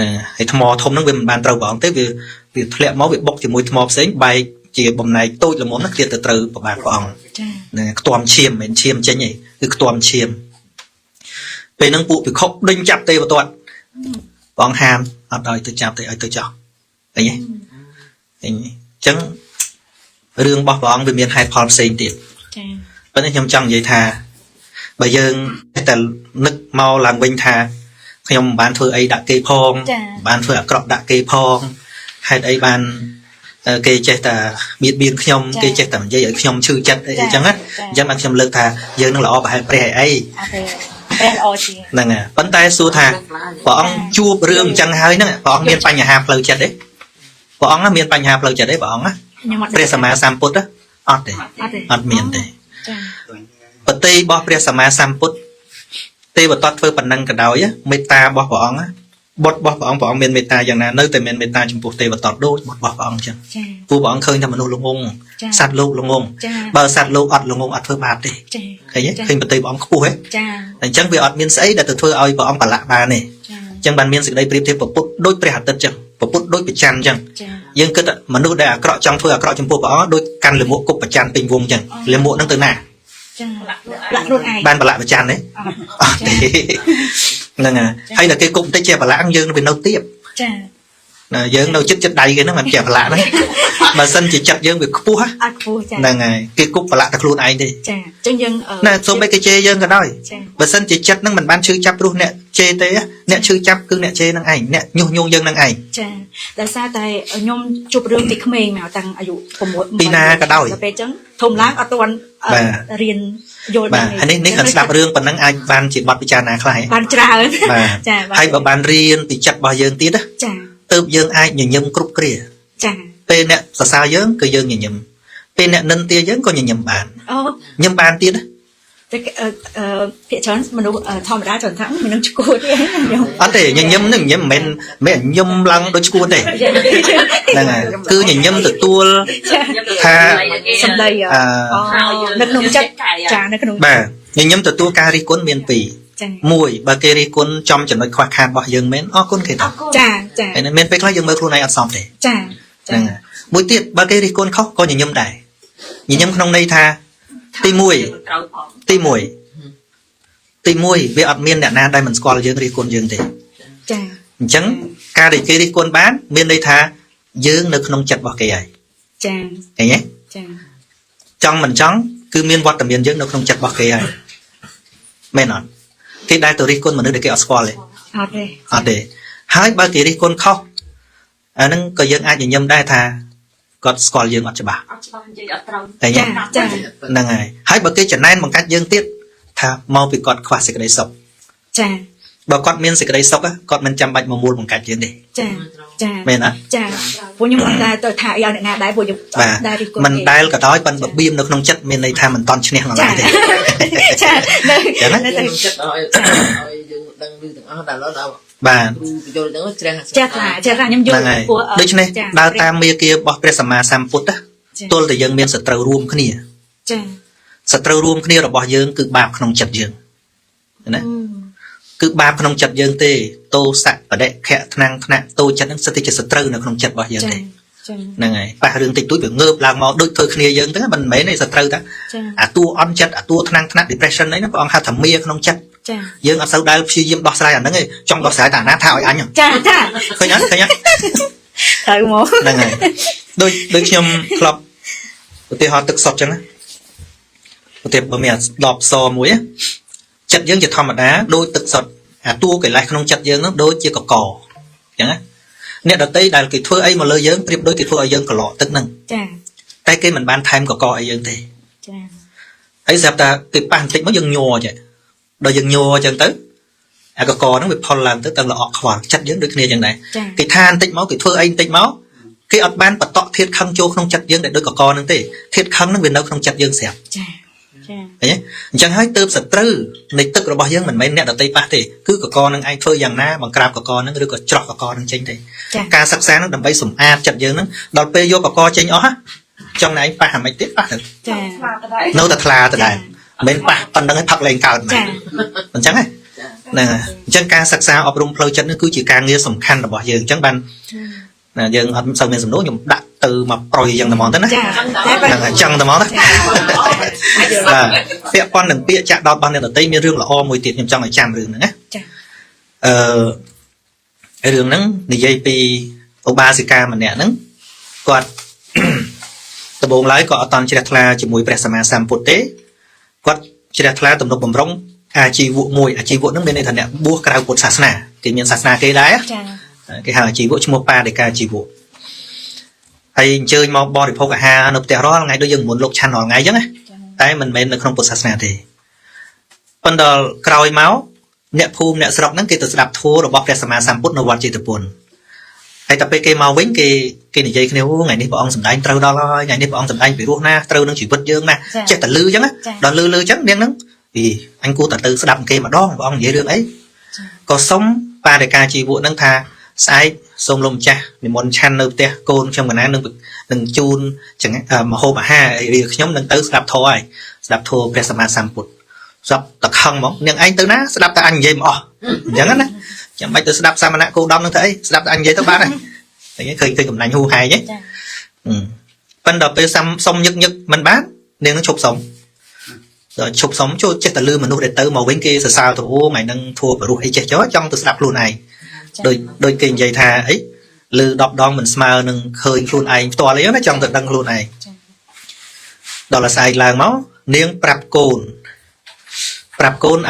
ណាហើយថ្មធំហ្នឹងវាមិនបានត្រូវព្រះអង្គទេវាធ្លាក់មកវាបុកជាមួយថ្មផ្សេងបែកជាបំណែកតូចល្មមហ្នឹងឃ្លាតទៅត្រូវប្របាទព្រះអង្គ ចា ណាខ្ទាំឈាមមិនឈាមចេញទេគឺខ្ទាំឈាមពេលហ្នឹងពួកភិក្ខុដេញចាប់ទេវទត្តព្រះអង្គហាមអត់ឲ្យទៅចាប់ទេឲ្យទៅចោះឃើញទេអញ្ចឹងរឿងរបស់ព្រះអង្គវាមានហេតុផលផ្សេងទៀត ចា ប៉ុន្តែខ្ញុំចង់និយាយថាបើយើងតែនឹកមកឡើងវិញថាខ្ញុំមិនបានធ្វើអីដាក់គេផងមិនបានធ្វើអាក្រក់ដាក់គេផងហេតុអីបានគេចេះតែបៀតបៀនខ្ញុំគេចេះតែនិយាយឲ្យខ្ញុំឈឺចិត្តអីអញ្ចឹងណាអញ្ចឹងបានខ្ញុំលើកថាយើងនឹងល្អប្រហែលព្រះអី អត់ទេព្រះល្អជាង ហ្នឹងហើយប៉ុន្តែសួរថាព្រះអង្គជួបរឿងអញ្ចឹងហើយហ្នឹងព្រះអង្គមានបញ្ហាផ្លូវចិត្តទេព្រះអង្គមានបញ្ហាផ្លូវចិត្តទេព្រះអង្គណា ខ្ញុំអត់ ព្រះសម្មាសម្ពុទ្ធអត់ទេ អត់ទេ អត់មានទេ ចា បតីរបស់ព្រះសម្មាសម្ពុទ្ធទេវតតធ្វើប៉ុណ្ណឹងក៏ដោយមេត្តារបស់ព្រះអង្គបុត្ររបស់ព្រះអង្គមានមេត្តាយ៉ាងណានៅតែមានមេត្តាចំពោះទេវតតដូចបុត្ររបស់ព្រះអង្គអញ្ចឹង ចា ព្រោះព្រះអង្គឃើញថាមនុស្សល្ងងសត្វលោកល្ងង ចា បើសត្វលោកអត់ល្ងងអត់ធ្វើបាបទេ ចា ឃើញទេឃើញបតីព្រះអង្គខ្ពស់ហ៎ ចា អញ្ចឹងវាអត់មានស្អីដែលទៅធ្វើឲ្យព្រះអង្គប្រឡាក់បានទេ ចា អញ្ចឹងបានមានសេចក្តីប្រៀបធៀបពុទ្ធដូចព្រះអាទិត្យអញ្ចឹងពុទ្ធដូចប្រច័នអញ្ចឹង ចា យើងគិតមនុស្សដែលអាក្រក់ចង់ធ្វើអាក្រក់ចំពោះព្រះអង្គដូចកាន់លិមួកគប់ប្រច័នពេញវងអញ្ចឹងលិមួកហ្នឹងទៅណា ចាលាក់ខ្លួនឯង បានប្រឡាក់ប្រច័នទេអត់ទេហ្នឹងហើយដល់គេគប់បន្តិចជាប្រឡាក់យើងវានៅទៀប ចា ណាយើងនៅចិត្តដៃគេហ្នឹងមិនជាប្រឡាក់ហ្នឹងបើសិនជាចិត្តយើងវាខ្ពស់ អត់ខ្ពស់ចា ហ្នឹងហើយគេគប់ប្រឡាក់តែខ្លួនឯងទេ ចាអញ្ចឹងយើង ណាសូម្បីគេជេរយើងក៏ដោយ ចា បើសិនជាចិត្តហ្នឹងមិនបានឈឺចាប់ព្រោះអ្នកជេរទេអ្នកឈឺចាប់គឺអ្នកជេរហ្នឹងឯងអ្នកញុះញង់យើងហ្នឹងឯង ចាដោយសារតែខ្ញុំជួបរឿងពីក្មេងមកតាំងអាយុ6 ពីណាក៏ដោយ ដល់ពេលអញ្ចឹងធំឡើងអត់ទាន់រៀនយល់ បាទហើយនេះគាត់ស្ដាប់រឿងប៉ុណ្ណឹងអាចបានជាបទពិចារណាខ្លះ បានច្រើន បាទ ចា ហើយបើបានរៀនពីចិត្តរបស់យើងទៀត ចា ទើបយើងអាចញញឹមគ្រប់គ្រា ចា ពេលអ្នកសរសើរយើងគឺយើងញញឹមពេលអ្នកនិន្ទាយើងក៏ញញឹមបាន អូ ញឹមបានទៀត តែភាគច្រើនមនុស្សធម្មតាច្រើនថាមិននឹងឈួតទេខ្ញុំ អត់ទេញញឹមហ្នឹងញញឹមមិនមែនញញឹមឡើងដូចឈួតទេហ្នឹងហើយគឺញញឹមទទួលថា សំដីនៅក្នុងចិត្តចានៅក្នុង បាទញញឹមទទួលការរិះគន់មានពីរ ចា មួយបើគេរិះគន់ចំចំណុចខ្វះខាតរបស់យើងមែនអរគុណគេទៅ ចាចា ហើយមានពេលខ្លះយើងមើលខ្លួនឯងអត់សមទេ ចា ហ្នឹងហើយមួយទៀតបើគេរិះគន់ខុសក៏ញញឹមដែរញញឹមក្នុងន័យថាទី1 ទី1វាអត់មានអ្នកណាដែលមិនស្គាល់យើងរិះគន់យើងទេ ចា អញ្ចឹងការដែលគេរិះគន់បានមានន័យថាយើងនៅក្នុងចិត្តរបស់គេហើយ ចា ឃើញទេ ចា ចង់មិនចង់គឺមានវត្តមានយើងនៅក្នុងចិត្តរបស់គេហើយមែនអត់គេដែលទៅរិះគន់មនុស្សដែលគេអត់ស្គាល់ទេ អត់ទេ អត់ទេហើយបើគេរិះគន់ខុសអាហ្នឹងក៏យើងអាចញញឹមដែរថា គាត់ស្គាល់យើងអត់ច្បាស់ អត់ច្បាស់និយាយអត់ត្រូវ ឃើញទេ ចា ហ្នឹងហើយហើយបើគេចំណែនបង្កាច់យើងទៀតថាមកពីគាត់ខ្វះសេចក្តីសុខ ចា បើគាត់មានសេចក្តីសុខគាត់មិនចាំបាច់មកមូលបង្កាច់យើងទេ ចាចា មែនអត់ ចាពួកខ្ញុំអត់ដែរទៅថាអីឲ្យអ្នកណាដែរពួកខ្ញុំ បាទ ដែររីករាយ មិនដែលក៏ដោយប៉ុន្តែបៀមនៅក្នុងចិត្តមានន័យថាមិនតន់ឈ្នះឡើ ចា យទេ ចានៅ ចឹងណា នៅទៅ ចិត្តឲ្យយើងដឹងឮទាំងអស់ដល់ដល់ បាទ គ្រូបញ្ចូលទាំងជ្រះ ចាខ្ញុំយ ហ្នឹង ល់ ហើយ ពួក ដូច្នេះដើរតាមមាគ៌ារបស់ព្រះសម្មាសម្ពុទ្ធទល់តែយើងមានសត្រូវរួមគ្នា ចា សត្រូវរួមគ្នារបស់យើងគឺបាបក្នុងចិត្តយើងណាគឺបាបក្នុងចិត្តយើងទេតោសៈបដិខៈថ្នាំងថ្នាក់តូចចិត្តហ្នឹងសិតតែជាសត្រូវនៅក្នុងចិត្តរបស់យើង ចា ទេ ចា ហ្នឹងហើយប៉ះរឿងតិចតួចវាងើបឡើងមកដូចធ្វើគ្នាយើងទៅមិនមែនទេសត្រូវតា ចា អាតួអន់ចិត្តអាតួថ្នាំងថ្នាក់ depression អីហ្នឹងព្រះអង្គហៅថាមាក្នុងចិត្ត ចា យើងអត់សូវដែលព្យាយាមដោះស្រាយអាហ្នឹងទេចង់ដោះស្រាយតែអាណាថាឲ្យអញ ចាចា ឃើញអត់ឃើញអត់ ត្រូវមក ហ្នឹងហើយដូចខ្ញុំធ្លាប់ឧទាហរណ៍ទឹកសុទ្ធចឹងណាឧទាហរណ៍បើមានដបសមួយចិត្តយើងជាធម្មតាដូចទឹកសុទ្ធអាតួកិលេសក្នុងចិត្តយើងហ្នឹងដូចជាកកចឹងណាអ្នកដតីដែលគេធ្វើអីមកលើយើងប្រៀបដូចគេធ្វើឲ្យយើងកឡក់ទឹកហ្នឹង ចា តែគេមិនបានថែមកកអីយើងទេ ចា ហើយស្រាប់តែគេប៉ះបន្តិចមកយើងញ័រចេះដល់យើងញ័រចឹងទៅអាកកហ្នឹងវាផុលឡើងទៅទាំងល្អក់ខ្វល់ចិត្តយើងដូចគ្នាចឹងដែរ ចា គេថាបន្តិចមកគេធ្វើអីបន្តិចមកគេអត់បានបតក់ធាតខឹងចូលក្នុងចិត្តយើងដែលដូចកកហ្នឹងទេធាតខឹងហ្នឹងវានៅក្នុងចិត្តយើងស្រាប់ ចាចា ឃើញទេអញ្ចឹងហើយទើបសត្រូវនៃទឹករបស់យើងមិនមែនអ្នកដតីប៉ះទេគឺកកហ្នឹងឯងធ្វើយ៉ាងណាបង្ក្រាបកកហ្នឹងឬក៏ច្រោះកកហ្នឹងចេញទេ ចា ការសិក្សាហ្នឹងដើម្បីសម្អាតចិត្តយើងហ្នឹងដល់ពេលយកកកចេញអស់ចង់ណែឯងប៉ះអាម៉េចទៀតប៉ះទៅ ចា ខ្លាតដែរ នៅតែថ្លាទៅដែរមិនមែនប៉ះប៉ុណ្្នឹងឲ្យផឹកលែងកើតណា ចា អញ្ចឹងហ៎ហ្នឹងហើយអញ្ចឹងការសិក្សាអប់រំផ្លូវចិត្តនេះគឺជាការងារសំខាន់របស់យើងអញ្ចឹងបានណាយើងអត់សូវមានសំណួរខ្ញុំដាក់ទៅមកប្រុយយ៉ាងតែហ្មងទៅណា ចាតែ ហ្នឹងហើយអញ្ចឹងតែហ្មងណាបាទពាក់ព័ន្ធនឹងពាក្យចាក់ដោតរបស់អ្នកដតីមានរឿងល្អមួយទៀតខ្ញុំចង់ឲ្យចាំរឿងហ្នឹងណា ចា រឿងហ្នឹងនិយាយពីឧបាសិកាម្នាក់ហ្នឹងគាត់ ដំបូងឡើយក៏អត់តន់ជ្រះថ្លាជាមួយព្រះសម្មាសម្ពុទ្ធទេគាត់ជ្រះថ្លាទំនុកបំរុងអាជីវៈមួយអាជីវៈហ្នឹងមានន័យថាអ្នកបួសក្រៅពុទ្ធសាសនាគេមានសាសនាគេដែរ ចា គេហៅអាជីវៈឈ្មោះបាដិកាជីវៈហើយអញ្ជើញមកបរិភោគអាហារនៅផ្ទះរាល់ថ្ងៃដូចយើងមុនលោកឆាន់រាល់ថ្ងៃអញ្ចឹងណាតែមិនមែននៅក្នុងពុទ្ធសាសនាទេប៉ុន្តែក្រោយមកអ្នកភូមិអ្នកស្រុកហ្នឹងគេទៅស្ដាប់ធម៌របស់ព្រះសម្មាសម្ពុទ្ធនៅវត្តចេតពុនហើយតែពេលគេមកវិញគេនិយាយគ្នាថ្ងៃនេះព្រះអង្គសម្ដែងត្រូវដល់ហើយថ្ងៃនេះព្រះអង្គសម្ដែងពីរោះណាត្រូវនឹងជីវិតយើងណាចេះតែលឺអញ្ចឹងណាដល់លឺអញ្ចឹងនាងហ្នឹងអញគួរតែទៅស្ដាប់គេម្ដងព្រះអង្គនិយាយរឿងអីក៏សុំបាដិកាជីវៈហ្នឹងថាស្អែកសូមលោកម្ចាស់និមន្តឆាន់នៅផ្ទះកូនខ្ញុំកណានឹងជូនមហូបអាហាររីខ្ញុំនឹងទៅស្ដាប់ធម៌ហើយស្ដាប់ធម៌ព្រះសម្មាសម្ពុទ្ធស្ដាប់តខឹងហ្មងនាងឯងទៅណាស្ដាប់តែអញនិយាយមិនអស់អញ្ចឹងណាចាំបាច់ទៅស្ដាប់សាមណៈគោដំនឹងទៅអីស្ដាប់តែអញនិយាយទៅបានហើយឃើញកំណាញ់ហួហែងហ៎ប៉ុន្តែពេលសុំញឹកមិនបាននាងនឹងឈប់សុំដល់ឈប់សុំចូលចេះតែលឺមនុស្សដែលទៅមកវិញគេសរសើរទៅអូថ្ងៃហ្នឹងធัวបរុសអីចេះចោះចង់ទៅស្ដាប់ខ្លួនឯងដូចគេនិយាយថាអីលឺ10ដងមិនស្មើនឹងឃើញខ្លួនឯងផ្ទាល់អីណាចង់ទៅដឹងខ្លួនឯងដល់ស្អែកឡើងមកនាងប្រាប់កូន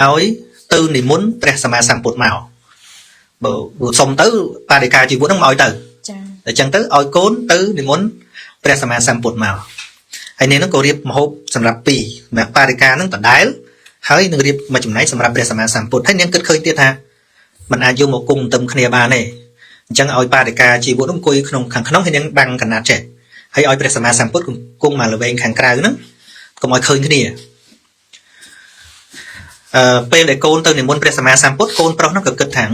ឲ្យទៅនិមន្តព្រះសម្មាសម្ពុទ្ធមកបើសុំទៅបរិការជីវិតហ្នឹងមកឲ្យទៅ ចា អញ្ចឹងទៅឲ្យកូនទៅនិមន្តព្រះសម្មាសម្ពុទ្ធមកហើយនាងហ្នឹងក៏រៀបម្ហូបសម្រាប់ពីរបរិការហ្នឹងដដែលហើយនឹងរៀបមួយចំណែកសម្រាប់ព្រះសម្មាសម្ពុទ្ធហើយនាងគិតឃើញទៀតថាมันអាចយកមកគង់ទឹមគ្នាបានទេអញ្ចឹងឲ្យបរិការជីវិតហ្នឹងអង្គុយក្នុងខាងក្នុងហើយនាងបាំងកណាត់ចេះហើយឲ្យព្រះសម្មាសម្ពុទ្ធគង់មកល្វែងខាងក្រៅហ្នឹងកុំឲ្យឃើញគ្នាពេលដែលកូនទៅនិមន្តព្រះសម្មាសម្ពុទ្ធកូនប្រុសហ្នឹងក៏គិតថា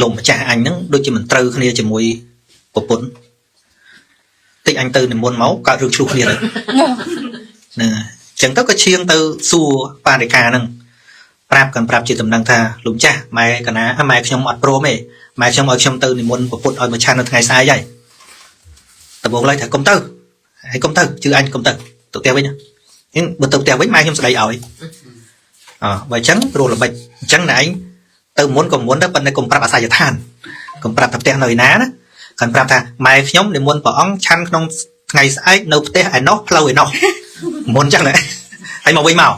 លោកម្ចាស់អញហ្នឹងដូចជាមិនត្រូវគ្នាជាមួយប្រពន្ធតិចអញទៅនិមន្តមកកើតរឿងឆ្លោះគ្នាទៅហ្នឹងអញ្ចឹងទៅក៏ឈៀងទៅសួរបរិការហ្នឹងប្រាប់ជាដំណឹងថាលោកម្ចាស់ម៉ែកណាម៉ែខ្ញុំអត់ព្រមទេម៉ែខ្ញុំឲ្យខ្ញុំទៅនិមន្តប្រពន្ធឲ្យមកឆាន់នៅថ្ងៃស្អែកហើយដំបូងឡើយថាកុំទៅហើយកុំទៅជឿអញកុំទៅផ្ទះវិញហ្នឹងបើទៅផ្ទះវិញម៉ែខ្ញុំស្ដីឲ្យបើអញ្ចឹងព្រោះល្បិចអញ្ចឹងណែឯងទៅមុនក៏មុនទៅប៉ុន្តែកុំប្រាប់អាសយដ្ឋានកុំប្រាប់ថាផ្ទះនៅឯណាណាគាត់ប្រាប់ថាម៉ែខ្ញុំនិមន្តព្រះអង្គឆាន់ក្នុងថ្ងៃស្អែកនៅផ្ទះឯណោះផ្លូវឯណោះមុនអញ្ចឹងណាហើយមកវិញមក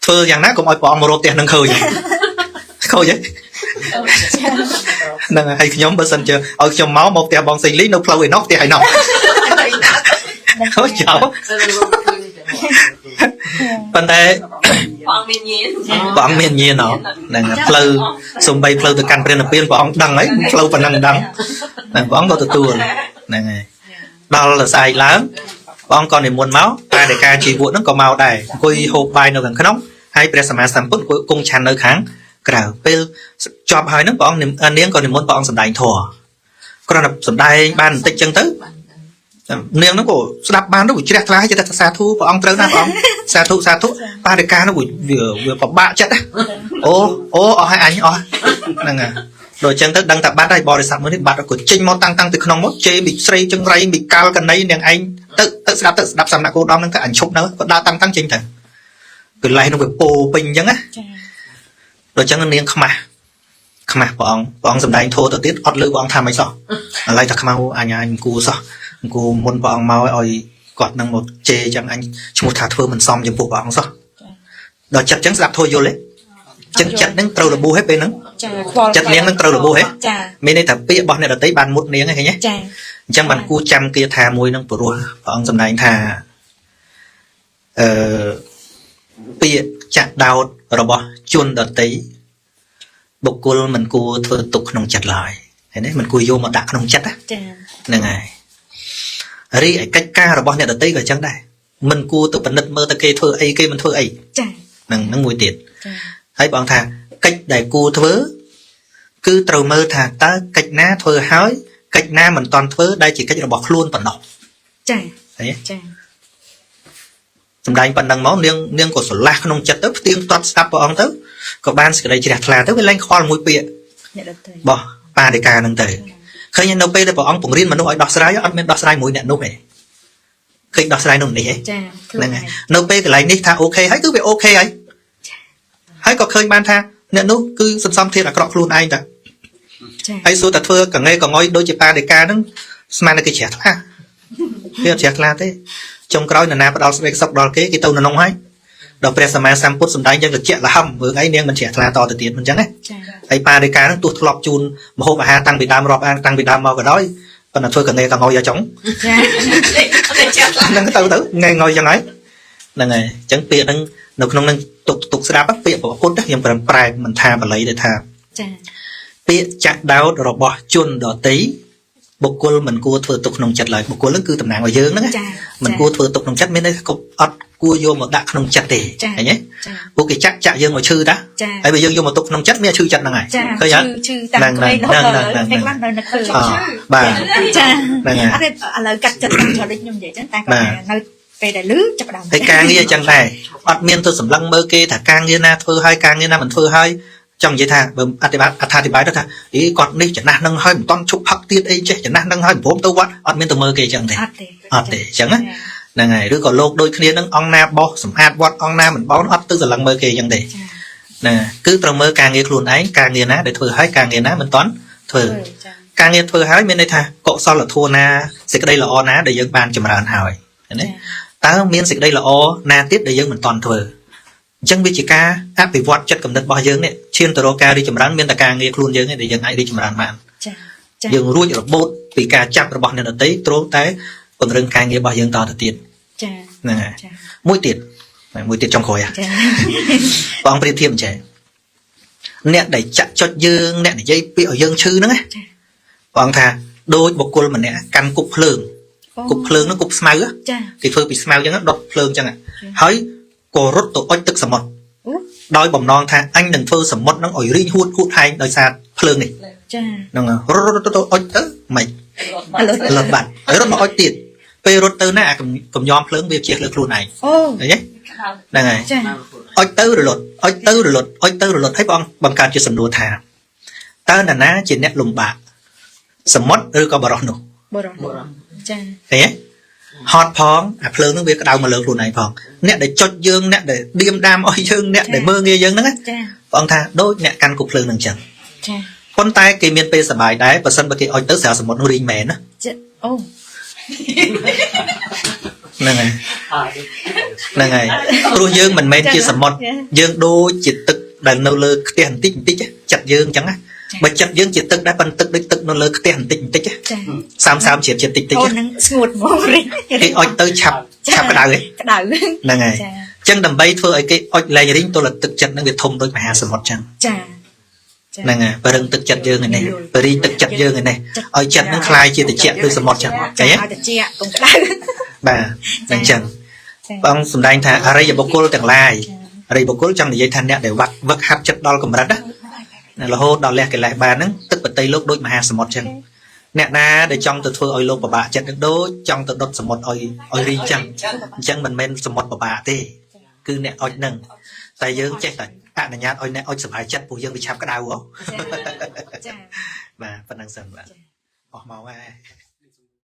ធ្វើយ៉ាងណាកុំឲ្យព្រះអង្គមករកផ្ទះនឹងឃើញឃើញទេ năng hay nhóm bơ sân chưa ở trong máu một tia bong sinh lý nó flow nó tia hay nọ cháu vấn đề Quang miên nhiên. bọn miền nhiên nó năng flow xung bay flow từ căn bên là bên bọn đằng ấy flow phần năng đằng năng bọn có từ tua năng đó là sai lắm bọn con này muốn máu ai để ca chỉ vụ nó có màu đầy quỳ hộp bài nó gần khá nóng hay bây giờ mà sản xuất cung chăn nơi kháng cảពេលជាប់ហើយហ្នឹងបងនាងក៏និមន្តព្រះអង្គសម្ដែងធម៌គ្រាន់តែសម្ដែងបានបន្តិចចឹងទៅនាងហ្នឹងក៏ស្ដាប់បានទៅជ្រះថ្លាចិត្តសាធុព្រះអង្គត្រូវណាព្រះអង្គសាធុសាធុបារិកាហ្នឹងវាពិបាកចិត្តអូអស់ហើយអញអស់ហ្នឹងហើយដូចចឹងទៅដឹងតែបាត់ហើយបរិស័ទមួយនេះបាត់ក៏ចេញមកតាំងពីក្នុងមកជេរមីស្រីចឹងរៃមីកាល់កណីនាងឯងទៅស្ដាប់សំណាក់គោដំហ្នឹងទៅអញឈប់នៅក៏ដើរតាំងចេញទៅកន្លែងនោះវាពោពេញចឹងណាដូចចឹងនាងខ្មាស់ព្រះអង្គសម្ដែងធោទៅទៀតអត់លើព្រះអង្គថាមិនសោះឥឡូវតែខ្មៅអញអង្គសោះអង្គមុនព្រះអង្គមកឲ្យគាត់នឹងមកជេរចឹងអញឈ្មោះថាធ្វើមិនសមចំពោះព្រះអង្គសោះដល់ចិត្តចឹងស្ដាប់ធោយល់ទេចឹងចិត្តនឹងត្រូវរបួសហើយពេលហ្នឹងចិត្តនាងនឹងត្រូវរបួសហ៎មានន័យថាពាក្យរបស់អ្នកដតីបានមុតនាងហ្នឹងឃើញទេចាអញ្ចឹងបានគួរចាំគាថាមួយនឹងព្រោះព្រះអង្គសម្ដែងថាពាក្យចាក់ដោតរបស់ជនដតីបុគ្គលមិនគួរធ្វើទុកក្នុងចិត្តឡើយឃើញទេមិនគួរយកមកដាក់ក្នុងចិត្តចាហ្នឹងហើយរីឯកិច្ចការរបស់អ្នកដតីក៏អញ្ចឹងដែរមិនគួរទៅពិនិត្យមើលទៅគេធ្វើអីគេមិនធ្វើអីចាហ្នឹងមួយទៀតចាហើយបងថាកិច្ចដែលគួរធ្វើគឺត្រូវមើលថាតើកិច្ចណាធ្វើហើយកិច្ចណាមិនតន់ធ្វើដែលជាកិច្ចរបស់ខ្លួនប៉ុណ្ណោះចាឃើញទេចាសម្ដែងប៉ុណ្ណឹងមកនាងក៏ស្រឡះក្នុងចិត្តទៅផ្ទៀងផ្ទាត់ស្ដាប់ព្រះអង្គទៅក៏បានសេចក្តីជ្រះថ្លាទៅវាលែងខ្វល់មួយពាក្យបោះបារិកាហ្នឹងទៅឃើញនៅពេលដែលព្រះអង្គបង្រៀនមនុស្សឲ្យដោះស្រាយអត់មានដោះស្រាយមួយអ្នកនោះទេឃើញដោះស្រាយនោះនេះទេចាហ្នឹងហើយនៅពេលកន្លែងនេះថាអូខេហើយគឺវាអូខេហើយក៏ឃើញបានថាអ្នកនោះគឺសន្សំធាតុអាក្រក់ខ្លួនឯងតាហើយសួរតែធ្វើកងេកងុយដូចជាបារិកាហ្នឹងស្មានតែគេជ្រះថ្លាគេអត់ជ្រះថ្លាទេចុងក្រោយនរណាផ្ដល់សេចក្តីសុខដល់គេទៅនៅក្នុងហើយដល់ព្រះសម្មាសម្ពុទ្ធសម្ដែងយ៉ាងត្រជាក់ល្ហឹមមើលអីនាងមិនជ្រះថ្លាតទៅទៀតមិនចឹងណាហើយបារិកាហ្នឹងទោះធ្លាប់ជូនមហូបអាហារតាំងពីដើមរាប់អានតាំងពីដើមមកក៏ដោយប៉ុន្តែធ្វើកងេកងុយឲ្យចុងហ្នឹងទៅងេងុយចឹងហើយហ្នឹងហើយអញ្ចឹងពាក្យហ្នឹងនៅក្នុងហ្នឹងទុកស្ដាប់ពាក្យព្រះពុទ្ធខ្ញុំប្រែមិនថាបាលីទេថាចាពាក្យចាក់ដោតរបស់ជនដតីបុគ្គលមិនគួរធ្វើទុកក្នុងចិត្តឡើយបុគ្គលហ្នឹងគឺតំណាងឲ្យយើងហ្នឹងមិនគួរធ្វើទុកក្នុងចិត្តមានន័យថាអត់គួរយកមកដាក់ក្នុងចិត្តទេឃើញទេពួកគេចាក់យើងមកឈឺតាហើយបើយើងយកមកទុកក្នុងចិត្តមានឈឺចិត្តហ្នឹងហើយឃើញអត់ឈឺតាំងក្មេងហ្នឹងតែខ្លះនៅឃើញបាទចាហ្នឹងហើយអត់ឥឡូវកាត់ចិត្តខ្ញុំនិយាយចឹងតែគាត់នៅពេលដែលលឺចាប់ដើមតែការងារចឹងដែរអត់មានទៅសម្លឹងមើលគេថាការងារណាធ្វើហើយការងារណាមិនធ្វើហើយចង់និយាយថាបើអធិប្បាយទៅថាអីគាត់នេះចំណាស់នឹងហើយមិនតន់ឈប់ផឹកទៀតអីចេះចំណាស់នឹងហើយព្រមទៅវត្តអត់មានទៅមើលគេចឹងទេអត់ទេចឹងហ្នឹងហើយឬក៏លោកដូចគ្នានឹងអង្គណាបោះសម្អាតវត្តអង្គណាមិនបោះអត់ទៅសម្លឹងមើលគេចឹងទេណាគឺត្រូវមើលការងារខ្លួនឯងការងារណាដែលធ្វើហើយការងារណាមិនតន់ធ្វើការងារធ្វើហើយមានន័យថាកុសលធម៌ណាសេចក្តីល្អណាដែលយើងបានចម្រើនហើយណាតើមានសេចក្តីល្អណាទៀតដែលយើងមិនតន់ធ្វើអញ្ចឹងវាជាការអភិវឌ្ឍចិត្តគំនិតរបស់យើងនេះឈានទៅរកការរីកចម្រើនមានតែការងារខ្លួនយើងទេដែលយើងអាចរីកចម្រើនបានយើងរួចរបូតពីការចាប់របស់អ្នកដទៃទ្រង់តែពង្រឹងការងាររបស់យើងតទៅទៀតចាហ្នឹងហើយមួយទៀតចុងក្រោយបងប្រៀបធៀបអញ្ចឹងអ្នកដែលចាក់ចុចយើងអ្នកនិយាយពាក្យឲ្យយើងឈឺហ្នឹងណាបងថាដូចបុគ្គលម្នាក់កាន់គប់ភ្លើងហ្នឹងគប់ស្មៅគេធ្វើពីស្មៅអញ្ចឹងដុតភ្លើងអញ្ចឹងហើយក៏រត់ទៅអុជទឹកសមុទ្រដោយបំណងថាអញនឹងធ្វើសមុទ្រហ្នឹងឲ្យរីងហួតហែងដោយសារភ្លើងនេះចាហ្នឹងរត់ទៅអុជទៅមិនលត់បាត់ហើយរត់មកអុជទៀតពេលរត់ទៅណាអាកំយំភ្លើងវាជាលើខ្លួនឯងឃើញទេហ្នឹងហើយអុជទៅរលត់អុជទៅរលត់អុជទៅរលត់ហើយបងបង្កើតជាសំណួរថាតើនរណាជាអ្នកលំបាកសមុទ្រឬក៏បរោះនោះបរោះចាឃើញទេហត់ផងអាភ្លើងហ្នឹងវាក្តៅមកលើខ្លួនឯងផងអ្នកដែលចុចយើងអ្នកដែលឌៀមដាមអស់យើងអ្នកដែលមើងងាយយើងហ្នឹងចាបងថាដូចអ្នកកាន់គប់ភ្លើងហ្នឹងចឹងចាប៉ុន្តែគេមានពេលសប្បាយដែរបើសិនបើគេអុជទៅស្រាសមុទ្រនោះរីងមែនណាអូហ្នឹងហើយព្រោះយើងមិនមែនជាសមុទ្រយើងដូចជាទឹក ដែលនៅលើខ្ទះបន្តិចបន្តិចចិត្តយើងអញ្ចឹងណាបើចិត្តយើងជាទឹកដែរប៉ុន្តែទឹកដូចទឹកនៅលើខ្ទះបន្តិចបន្តិច ចា 30ជ្រាបជាតិតិចតិច អូននឹងស្ងួតហ្មងរី គេអុចទៅឆាប់ក្តៅហ៎ ក្តៅ ហ្នឹងហើយ ចា អញ្ចឹងដើម្បីធ្វើឲ្យគេអុចលែងរីងទល់តែទឹកចិត្តហ្នឹងវាធំដូចមហាសមុទ្រអញ្ចឹង ចា ហ្នឹងហើយបរិងទឹកចិត្តយើងឯនេះបរិងទឹកចិត្តយើងឯនេះឲ្យចិត្តហ្នឹងคล้ายជាត្រជាក់ដូចសមុទ្រអញ្ចឹងឃើញទេ ឲ្យតិចកុំក្តៅ បាទអញ្ចឹងបងសំដែងថាអរិយបុគ្គលទាំងឡាយអរិយបុគ្គលចង់និយាយថាអ្នកដែលវឹកហាត់ចិត្តដល់កម្រិតណារហូតដល់លះកិលេសបានហ្នឹងទឹកបតីលោកដូចមហាសមុទ្រអញ្ចឹងអ្នកណាដែលចង់ទៅធ្វើឲ្យលោកពិបាកចិត្តនឹងដូចចង់ទៅដុតសមុទ្រឲ្យរីងអញ្ចឹងមិនមែនសមុទ្រពិបាកទេគឺអ្នកអុចហ្នឹងតែយើងចេះតែអនុញ្ញាតឲ្យអ្នកអុចសុបាយចិត្តពួកយើងវាឆាប់ក្តៅហ៎ ចា បាទប៉ុណ្្នឹងសិនបាទអស់មកហើយ